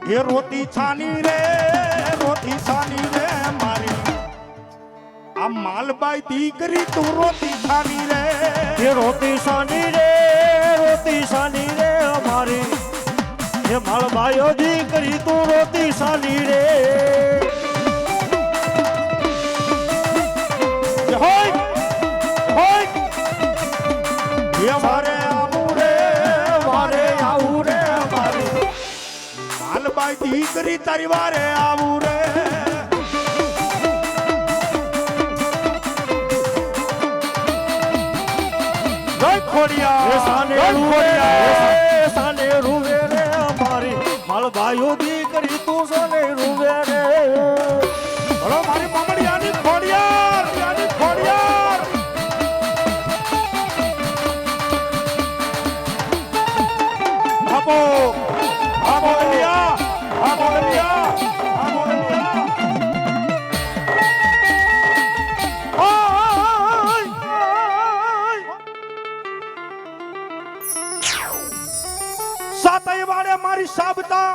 Speaker 1: એ રોટી છાની રે મારી આ માલબાઈ દીકરી તું રોટી છાની રે
Speaker 2: એ રોટી સાની રે અમારી એ માળબાયો દીકરી તું રોતી સાની રે
Speaker 1: હોય એ મારે આવું રે
Speaker 2: મારી
Speaker 1: માલબાઈ દીકરી તારી વારે આવું રે
Speaker 2: સાને રૂવે રે અમારી માળબાયો દીકરી તું સાને રૂવે રે
Speaker 1: હલો મારી મામડિયાની ખોડિયાર આપો અલિયા સાતય વાડે મારી સાબતા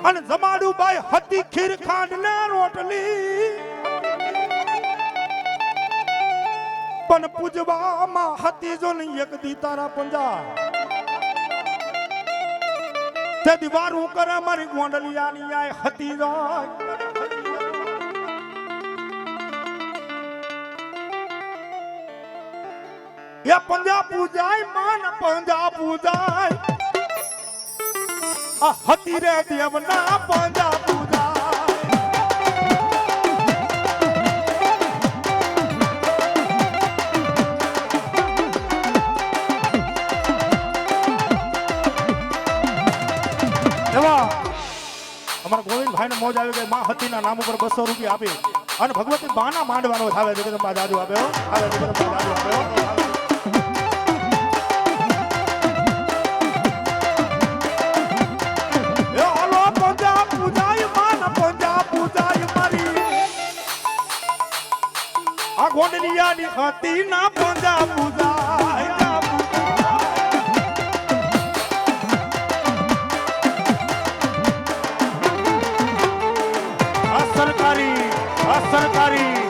Speaker 1: અને જમાડુભાઈ હતી ખીર ખાંડ ને રોટલી પણ પૂજવામાં હતી જો ને એક દી તારા પંજા તે દીવારું કરે મારી ગોંડલિયાની આય હતી જાય એ પંજા પૂજાય માન પંજા પૂજાય આ હતી રે દેવના પંજા પૂજાય એવા અમારા ગોવિંદભાઈને મોજ આવી ગઈ માં હતીના નામ ઉપર 200 રૂપિયા આપી અને ભગવતી બાના માંડવાનો થાવે જગદંબા દાદુ આપ્યો આવે જગદંબા દાદુ આપ્યો આ ગોંડલિયાની હતી ના પંજા પૂજાય આ સરકારી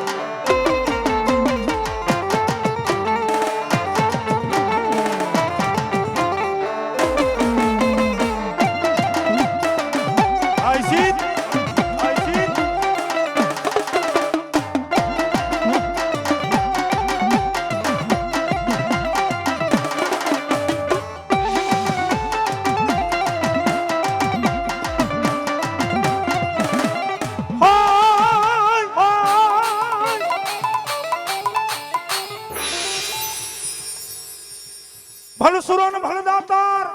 Speaker 1: ભલ સુરો ને ભલ દાતાર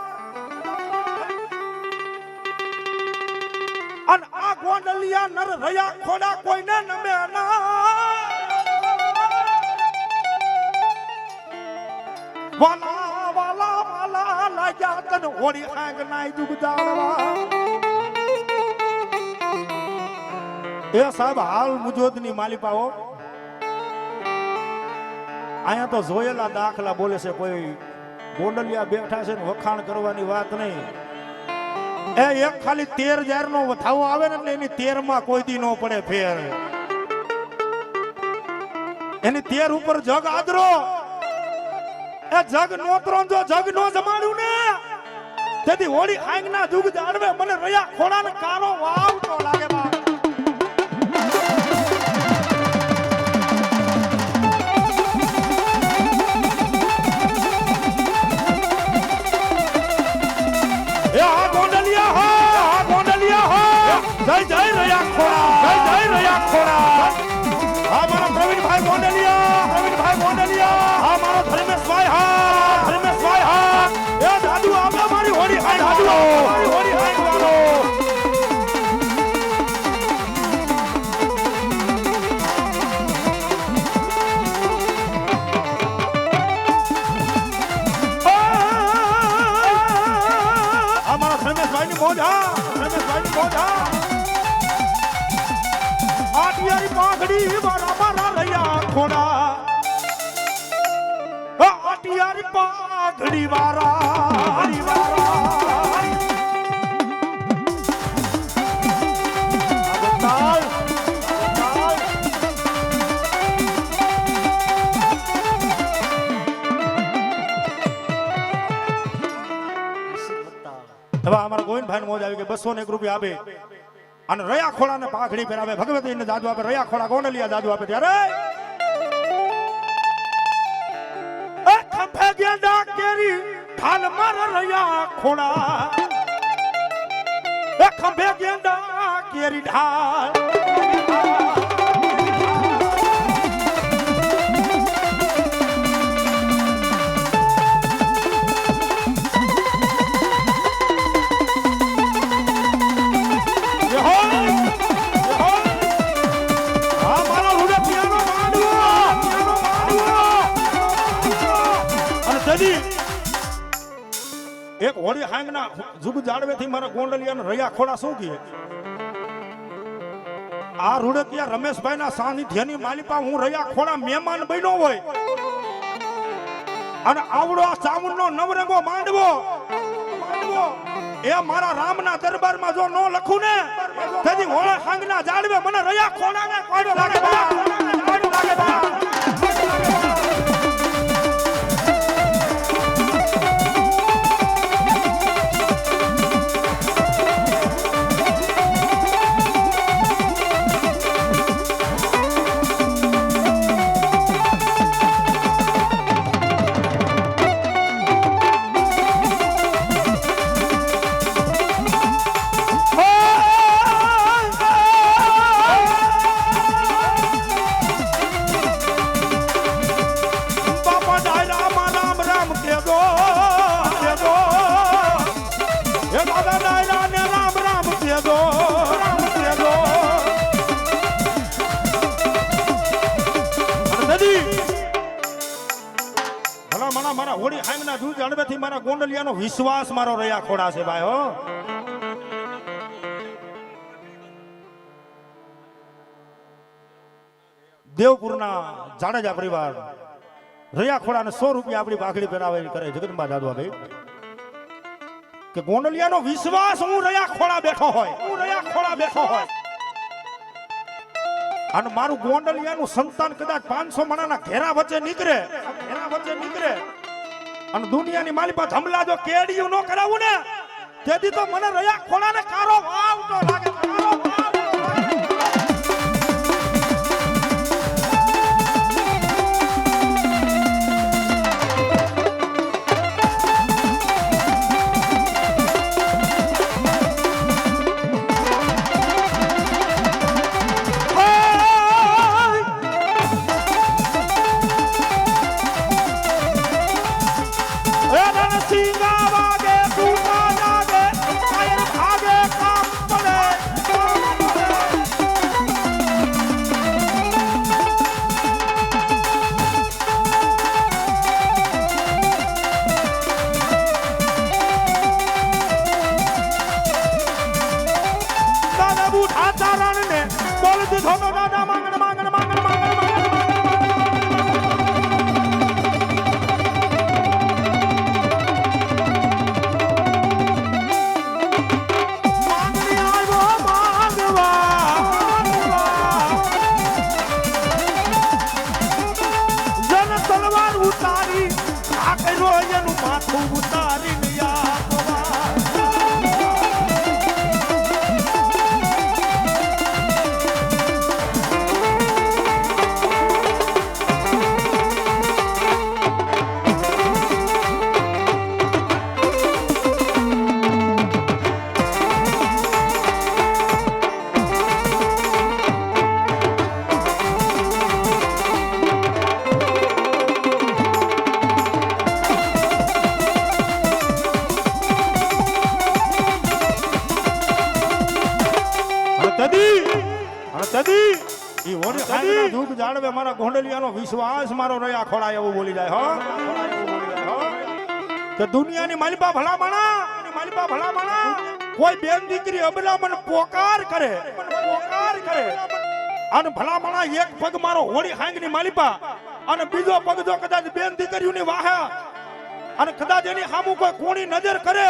Speaker 1: અને આ ગોંડલિયા નર રહ્યા ખોડા કોઈને નમે ના વાલા વાલા વાલા લાગ્યા તને હોળી ખાંગ નાઈ દુગદાડવા એ સાહેબ હાલ મુજોદની માલિપાઓ અહીંયા તો જોયેલા દાખલા બોલે છે, કોઈ ગોંડલિયા બેઠા છે ને વખાણ કરવાની વાત નહીં. એ એક ખાલી 13,000 નો વથાવો આવે ને એટલે એની 13 માં કોઈ દી નો પડે ફેર. એની 13 ઉપર જગ આદરો. એ જગ નોતરો જો જગ નો જમાડ્યું ને તેથી હોળી આંગના જુગ જાણવે મને રહ્યા ખોડા ને કારો વાવતો લાગે બા. એ આ ગોંડલિયા હા ગોંડલિયા હા જય જય રહ્યા ખોડા જય જય રહ્યા ખોડા. હા મારા પ્રવીણભાઈ ગોંડલિયા હા મારો ધર્મેશભાઈ હા એ દાદુ આવે મારી હોળી હાઈ દાદુ મારી હોળી હાઈ વાળો. આ મારા ધર્મેશભાઈ ની મોજ હા ધર્મેશભાઈ ની મોજ હા. આટિયારી પાઘડી મારા મારા રહ્યા ખોડા. આટિયારી પાઘડી વાળા હવે અમારા ગોવિંદભાઈ મોજ આવી કે 201 રૂપિયા આપે અને રયા ખોડા ને પાઘડી પહેરાવે ભગવતી ને દાદુ આપે રયા ખોડા ગોંડલિયા દાદુ આપે ત્યારે ખંભે ગેંડા કેરી ઠાલ માર રયા ખોડા. એ ખંભે ગેંડા કેરી ઢાલ એક હોળી હાંગના જુગ જાડવેથી મારા ગોંડલિયાને રયા ખોડા શું કહે. આ રૂડકિયા રમેશભાઈના સાનિધ્યની માલિપા હું રયા ખોડા મહેમાન બન્યો હોય અને આવડો આ ચામુંડનો નવરંગો માંડવો એ મારા રામના દરબારમાં જો નો લખું ને તેથી હોળી હાંગના જાડવે મને રયા ખોડાને કોડો લાગે મારા હોળી હાંગના જૂજ અણબેથી મારા ગોંડલિયાનો વિશ્વાસ મારો રયા ખોડા છે ભાઈ હો. દેવપુરના જાડેજા પરિવાર રયા ખોડાને 100 રૂપિયા આપણી પાઘડી પહેરાવે કરે જગદંબા દાદુ ભાઈ કે ગોંડલિયાનો વિશ્વાસ હું રયા ખોડા બેઠો હોય અને મારું ગોંડલિયાનું સંતાન કદાચ 500 મણાના ઘેરા વચ્ચે નીકળે અને દુનિયાની માલી પાસે હમલા જો કેડિયું નો કરાવું ને તેથી તો મને રયા ખોડાને કારો વાવ તો લાગે તદી ઈ ઓડી ખાંગના દુઃખ જાળવે મારા ગોંડલિયાનો વિશ્વાસ મારો રહ્યા ખોળાય એવું બોલી જાય હો કે દુનિયાની માલિપા ભલા માણા કોઈ બેન દીકરી અબલા મને પોકાર કરે અને ભલા માણા એક પગ મારો હોળી ખાંગની માલિપા અને બીજો પગ જો કદાચ બેન દીકરીઓની વાહે અને કદાચ એની સામું કોઈ કોણી નજર કરે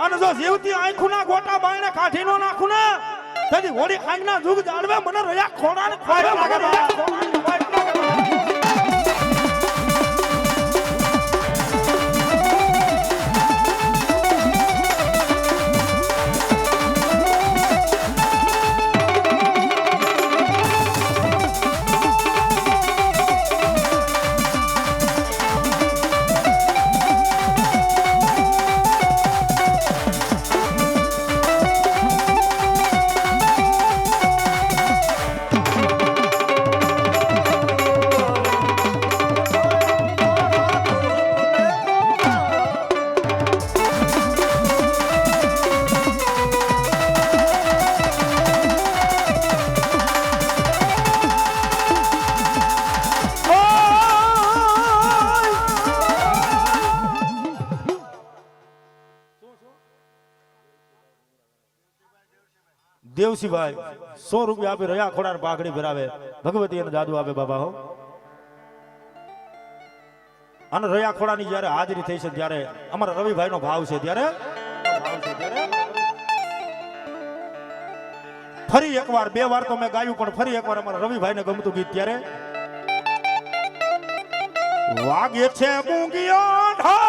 Speaker 1: અને જો જીવતી આંખોના ગોટા બાયણે કાઢી નો નાખું ને તેથી હોળી ખાંગના દુઃખ જાળવે મને રહ્યા ખોડાને ખોડે લાગે દેવસીભાઈ 100 રૂપિયા આપી રહ્યા ખોડાને પાઘડી ભરાવે ભગવતી એને જાદુ આપે બાબા હો અને રહ્યા ખોડાની જ્યારે હાજરી થઈ છે ત્યારે અમારા રવિભાઈ નો ભાવ છે ત્યારે ફરી એકવાર 2 વાર તો મેં ગાયું પણ ફરી એકવાર અમારા રવિભાઈ ને ગમતું ગીત ત્યારે વાગે છે મૂંગિયો ઢોલ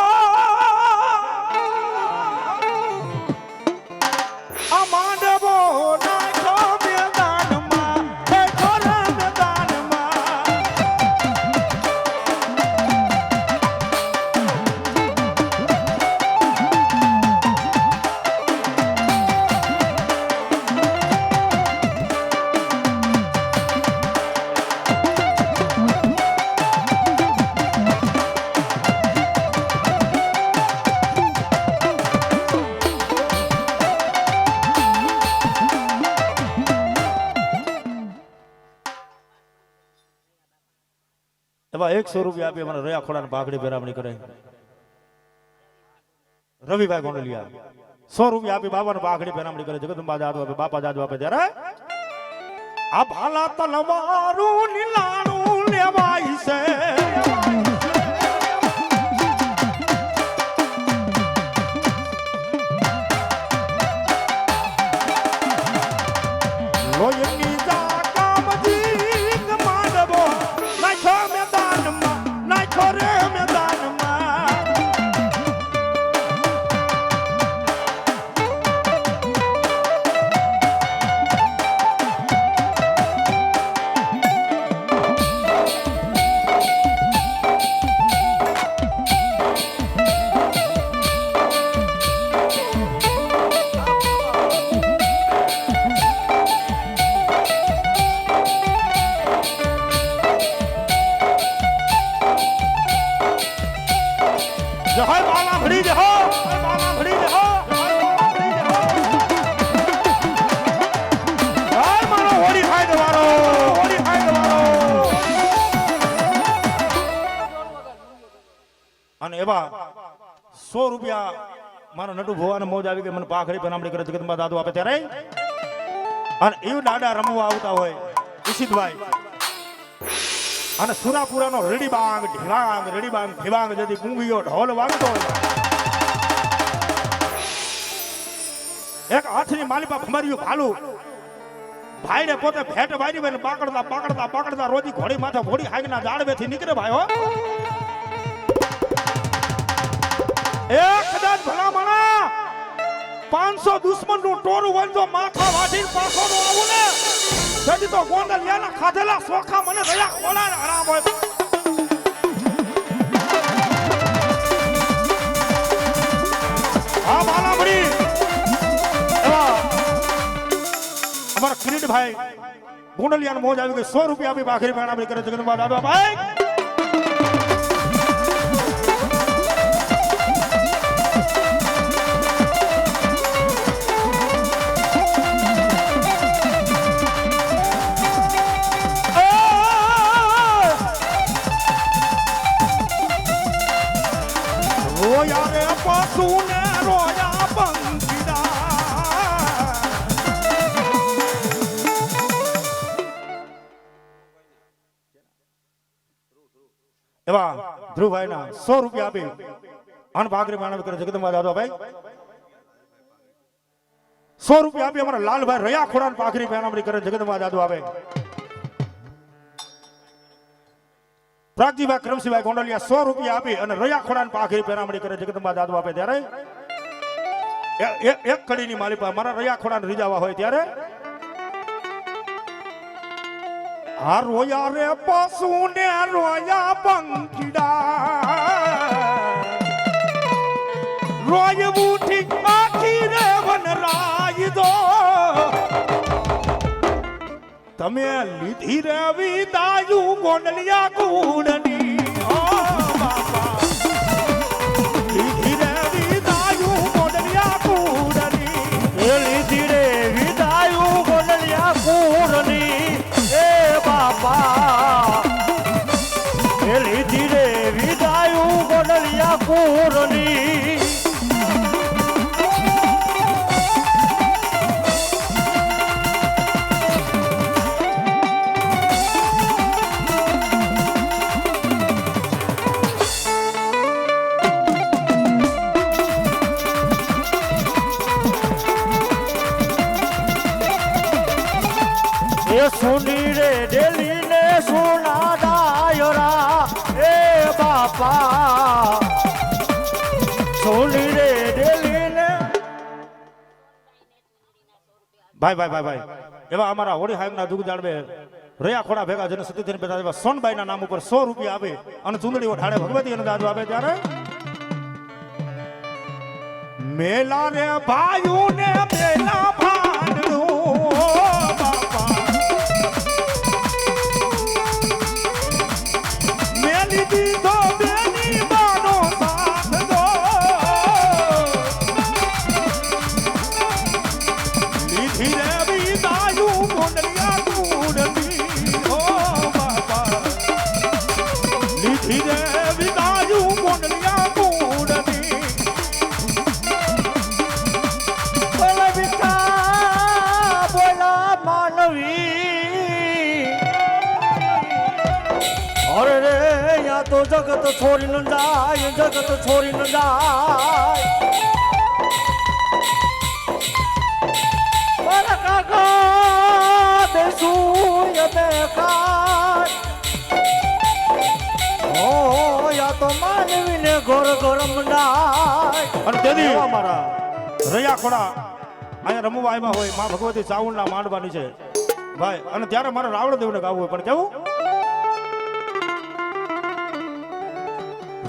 Speaker 1: માંડવો નાખો મેદાનમાં બેઠો રે મેદાનમાં એવા 100 રૂપિયા આપી મને રહ્યા ખોડાને પાઘડી ભેરામણી કરે રવિભાઈ ગોંડલિયા 100 રૂપિયા આપી બાબાને પાઘડી ભેરામણી કરે જગદંબા જાદુ આપે બાપા જાદુ આપે ત્યારે આ ભાલા તલવારું નીલાણું લેવાય છે લોહીની જાકામજી માંડવો નાખો મેદાનમાં નાખો રે મેદાનમાં જય બાલા ભડી જય બાલા ભડી જય મારો હોળી ખાઈ દેવાનો હોળી ખાઈ દેવાનો અને એવા 100 રૂપિયા મારા નટુ ભોવાને મોજ આવી ગઈ મને પાઘડી બનામણી કરે જગદંબા દાદુ આપે ત્યારે અને એવું દાડા રમવા આવતા હોય ઈશિતભાઈ અને સુરાપુરાનો રેડીબાંગ ઢીવાંગ જેથી ગુંગીયો ઢોલ વાગતો હોય એક હાથની માલિપા ભમરિયું ભાલું ભાઈને પોતે ફેટ વારી ને પાકડતા રોજી ઘોડી માથે ઘોડી હાગના જાળવેથી નીકળે ભાઈ હો એક કદાચ ભલા માણા 500 દુશ્મન નું ટોરું વંજો માથા વાઢીને પાછો નો આવું ને તેથી તો ગોંડલિયાના ખાધેલા સોખા મને રહ્યા ખોળાને હરામ હોય હા બાલામણી એવા અમારા કિરીટભાઈ ગોંડલિયાનો મોજ આવી ગઈ 100 રૂપિયા આપી પાઘડી બનામણી કરે જગદંબા દાદા ભાઈ એવા ધ્રુવભાઈ ના 100 રૂપિયા આપી અન ભાગરી માનવ કરે જગદંબા દાદા ભાઈ 100 રૂપિયા આપી અમારા લાલભાઈ રયા ખોડા પાખરી પહેનામણી કરે જગદંબા દાદુ આવે પ્રાગજીભાઈ કરમસિંહભાઈ ગોંડલિયા 100 રૂપિયા આપી અને રયા ખોડા પાખરી પહેનામણી કરે જગદંબા દાદુ આપે ત્યારે એક કડીની માલિપા મારા રયા ખોડા રીજાવા હોય ત્યારે આ રોયા રે પશુ ને રોયા પંખીડા રોય ઉઠી આખી રે વનરાય દો તમે લીધી રે વિદાયુ ગોંડલિયા કુળની ઓ બાપા લીધી રે વિદાયુ ગોંડલિયા કુળની
Speaker 2: એ લીધી રે વિદાયુ ગોંડલિયા કુળની એ બાપા એ લીધી રે વિદાયુ ગોંડલિયા કુળની સુની રે ડેલી ને સુના દાયરા એ બાપા સુની રે ડેલી ને
Speaker 1: ભાઈ એવા અમારા હોળી હાઈમના દુઃખ જાળવે રયા ખોડા ભેગા જેને સતીથી બેઠા એવા સોનબાઈના નામ ઉપર 100 રૂપિયા આપે અને ચુંદડી ઓઢાડે ભગવતી અને દાદુ આપે ત્યારે મેલા રે ભાઈઓ ને મેલા ભાંડું દીધો બેની માનો સાથ દો લીધી રે વિદાયુ ગોંડલિયા કુળની ઓ બાપા લીધી રે વિદાયુ ગોંડલિયા કુળની
Speaker 2: બોલા વિકા બોલા માનવી અરે રે તો જગત છોડી ન જાય જગત છોડી ન જાય મારા કાકા બેસું બેકાર ઓ યા તો માનવીને ઘર ઘર મંડાય
Speaker 1: અને તેદી અમારા રયા ખોડા અહીંયા રમવા આવ્યા હોય માં ભગવતી ચાવણના માંડવાની છે ભાઈ અને ત્યારે મારે રાવણદેવને ગાવું હોય પણ કેવું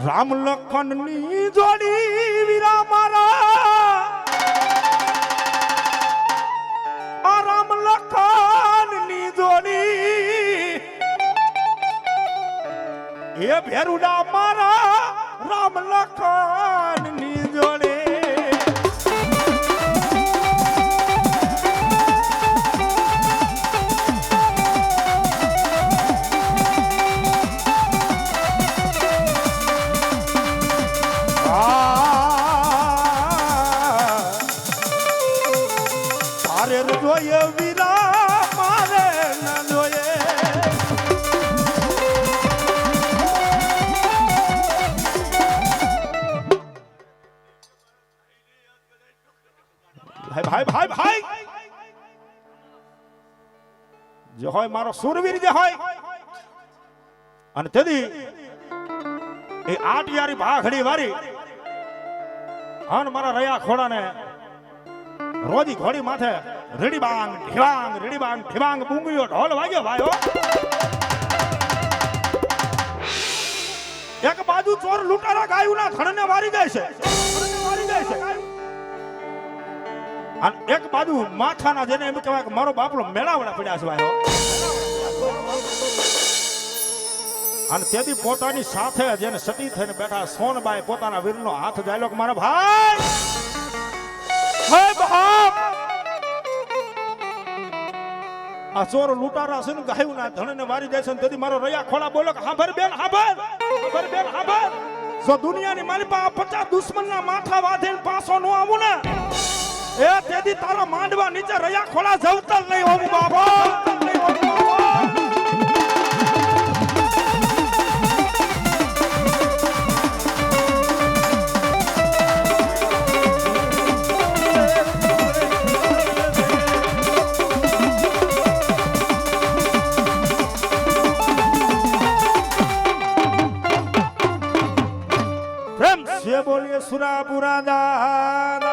Speaker 1: રામ લખન ની જોડી વીરા મારા આ રામ લખન ની જોડી એ ભેરુડા મારા રામ લખન ની જોડી જોઈએ વીરા મારે ન જોઈએ ભાઈ જે હોય મારો સુરવીર જે હોય અને તેદી એ આટિયારી ભાખડી વારી અને મારા રયા ખોડાને રોજી ઘોડી માથે રેડી બાંગ ઢીવાંગ બુંગળીઓ ઢોલ વાગ્યો ભાઈઓ એક બાજુ ચોર લૂંટારા ગાયુના ધણને મારી જાય છે અને એક બાજુ માથાના જેને એમ કહેવાય કે મારો બાપલો મેળાવડા પડ્યા છે ભાઈઓ અને તેથી પોતાની સાથે જેને સતી થઈને બેઠા સોનબાઈ પોતાના વીરનો હાથ જાયલો કે મારા ભાઈ હે બાપ આ ચોર લૂંટારા છે ને ગાયું ના ધણને મારી જાય છે ને તેથી મારો રયા ખોળા બોલો કે હાંભર બેન જો દુનિયાની મારી પાસે 50 દુશ્મનના માથા વાધીને પાછો નો આવું ને એ તેથી તારા માંડવા નીચે રયા ખોળા જવતલ નહીં હોવું બાબા સુરાપુરા દાન